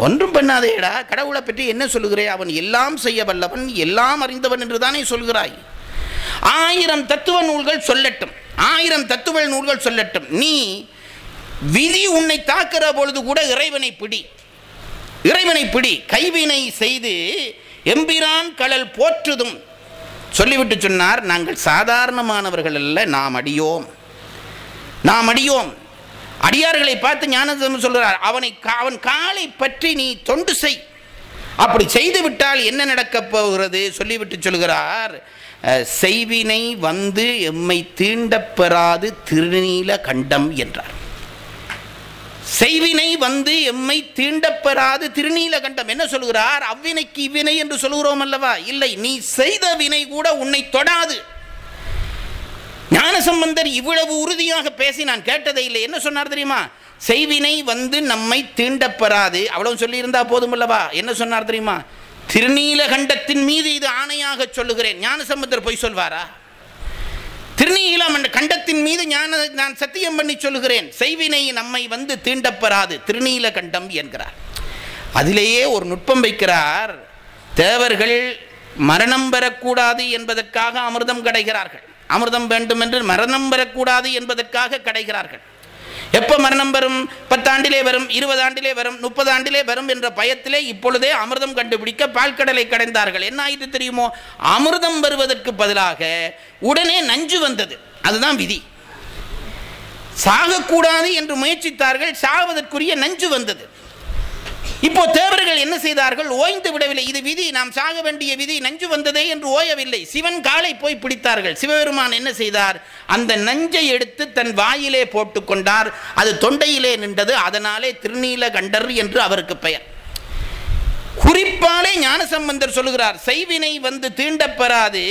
ஒன்றும் பண்ணாதேடா, கடவுளை பற்றி என்ன சொல்லுகிறாய்? அவன் எல்லாம் செய்ய வல்லவன், எல்லாம் அறிந்தவன் என்று தானே சொல்கிறாய். 1000 தத்துவ நூல்கள் சொல்லட்டும், 1000 தத்துவ நூல்கள் சொல்லட்டும், நீ விதி உன்னை தாக்குற பொழுது கூட இறைவனை பிடி, இறைவனை பிடி. கைவினை செய்து எம்பிரான் கடல் போற்றுதும் சொல்லிவிட்டு சொன்னார், நாங்கள் சாதாரணமானவர்கள் அல்ல, நாம் அடியோம், நாம் அடியோம். அடியார்களை பார்த்து ஞானசம்பந்தர் சொல்கிறார், அவன் காலை பற்றி நீ தொண்டு செய். அப்படி செய்து விட்டால் என்ன நடக்கப் போகிறது சொல்லிவிட்டு சொல்கிறார், செய்வினை வந்து எம்மை தீண்டப் பெறாது திருநீல கண்டம் என்றார். செய்வினை வந்து எம்மை தீண்டப் பெறாது திருநீல கண்டம். என்ன சொல்கிறார்? அவ்வினைக்கு இவ்வினை என்று சொல்கிறோம் அல்லவா? இல்லை, நீ செய்த வினை கூட உன்னை தொடாது. ஞானசம்பந்தர் இவ்வளவு உறுதியாக பேசி நான் கேட்டதை இல்லை. என்ன சொன்னார் தெரியுமா? செய்வினை வந்து நம்மை தீண்டப்பெறாது, அவ்வளவு சொல்லி இருந்தா போதும் அல்லவா? என்ன சொன்னார் தெரியுமா? திருநீலகண்டத்தின் மீது இது ஆணையாக சொல்லுகிறேன். ஞானசம்பந்தர் பொய் சொல்வாரா? திருநீல கண்டத்தின் மீது நான் சத்தியம் பண்ணி சொல்லுகிறேன், செய்வினை நம்மை வந்து தீண்டப்பெறாது, திருநீலகண்டம் என்கிறார். அதிலேயே ஒரு நுட்பம் வைக்கிறார். தேவர்கள் மரணம் பெறக்கூடாது என்பதற்காக அமிர்தம் கடைகிறார்கள். அமிர்தம் வேண்டும் என்று மரணம் பெறக்கூடாது என்பதற்காக கடைகிறார்கள். எப்போ மரணம் வரும்? 10 ஆண்டிலே வரும், 20 ஆண்டிலே வரும், 30 ஆண்டிலே வரும் என்ற பயத்திலே இப்பொழுதே அமிர்தம் கண்டுபிடிக்க பால்கடலை கடைந்தார்கள். என்ன ஆயிட்டு தெரியுமோ? அமிர்தம் வருவதற்கு பதிலாக உடனே நஞ்சு வந்தது. அதுதான் விதி. சாகக்கூடாது என்று முயற்சித்தார்கள், சாவதற்குரிய நஞ்சு வந்தது. இப்போ தேவர்கள் என்ன செய்தார்கள்? ஓய்ந்து விடவில்லை. இது விதி, நாம் சாக வேண்டிய விதி, நஞ்சு வந்ததே என்று ஓயவில்லை. சிவன் காலை போய் பிடித்தார்கள். சிவபெருமான் என்ன செய்தார்? அந்த நஞ்சை எடுத்து தன் வாயிலே போட்டுக்கொண்டார். அது தொண்டையிலே நின்றது. அதனாலே திருநீலகண்டர் என்று அவருக்கு பெயர். குறிப்பாலே ஞானசம்பந்தர் சொல்லுகிறார், செய்வினை வந்து தீண்டப்பெறாது,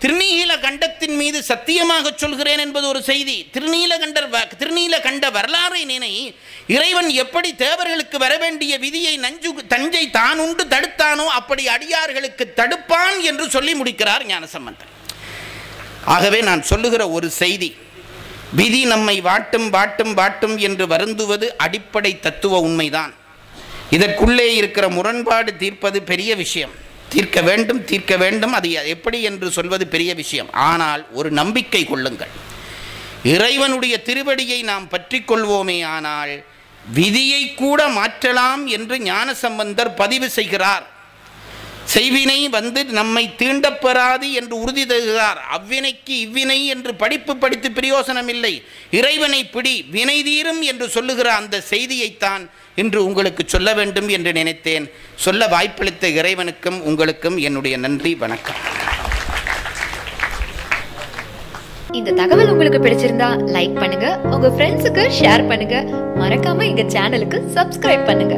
திருநீல கண்டத்தின் மீது சத்தியமாக சொல்கிறேன் என்பது ஒரு செய்தி. திருநீலகண்ட வரலாறை நினை. இறைவன் எப்படி தேவர்களுக்கு வரவேண்டிய விதியை தஞ்சை தான் உண்டு தடுத்தானோ அப்படி அடியார்களுக்கு தடுப்பான் என்று சொல்லி முடிக்கிறார் ஞானசம்பந்தர். ஆகவே நான் சொல்லுகிற ஒரு செய்தி, விதி நம்மை வாட்டும் வாட்டும் வாட்டும் என்று வருந்துவது அடிப்படை தத்துவ உண்மைதான். இதற்குள்ளே இருக்கிற முரண்பாடு தீர்ப்பது பெரிய விஷயம். தீர்க்க வேண்டும், அது எப்படி என்று சொல்வது பெரிய விஷயம். ஆனால் ஒரு நம்பிக்கை கொள்ளுங்கள், இறைவனுடைய திருவடியை நாம் பற்றி கொள்வோமே ஆனால் விதியை கூட மாற்றலாம் என்று ஞானசம்பந்தர் பதிவு செய்கிறார். செய்வினை வந்து நம்மை தீண்டப்பெறாது என்று உறுதி தருகிறார். அவ்வினைக்கு இவ்வினை என்று படித்து பிரயோசனம் இல்லை, இறைவனை பிடி வினை தீரும் என்று சொல்லுகிற அந்த செய்தியைத்தான் இன்று உங்களுக்கு சொல்ல வேண்டும் என்று நினைத்தேன். சொல்ல வாய்ப்பளித்த இறைவனுக்கும் உங்களுக்கும் என்னுடைய நன்றி, வணக்கம். இந்த தகவல் உங்களுக்கு பிடிச்சிருந்தா லைக் பண்ணுங்க, உங்க ஃப்ரெண்ட்ஸுக்கு ஷேர் பண்ணுங்க, மறக்காம எங்க சேனலுக்கு சப்ஸ்கிரைப் பண்ணுங்க.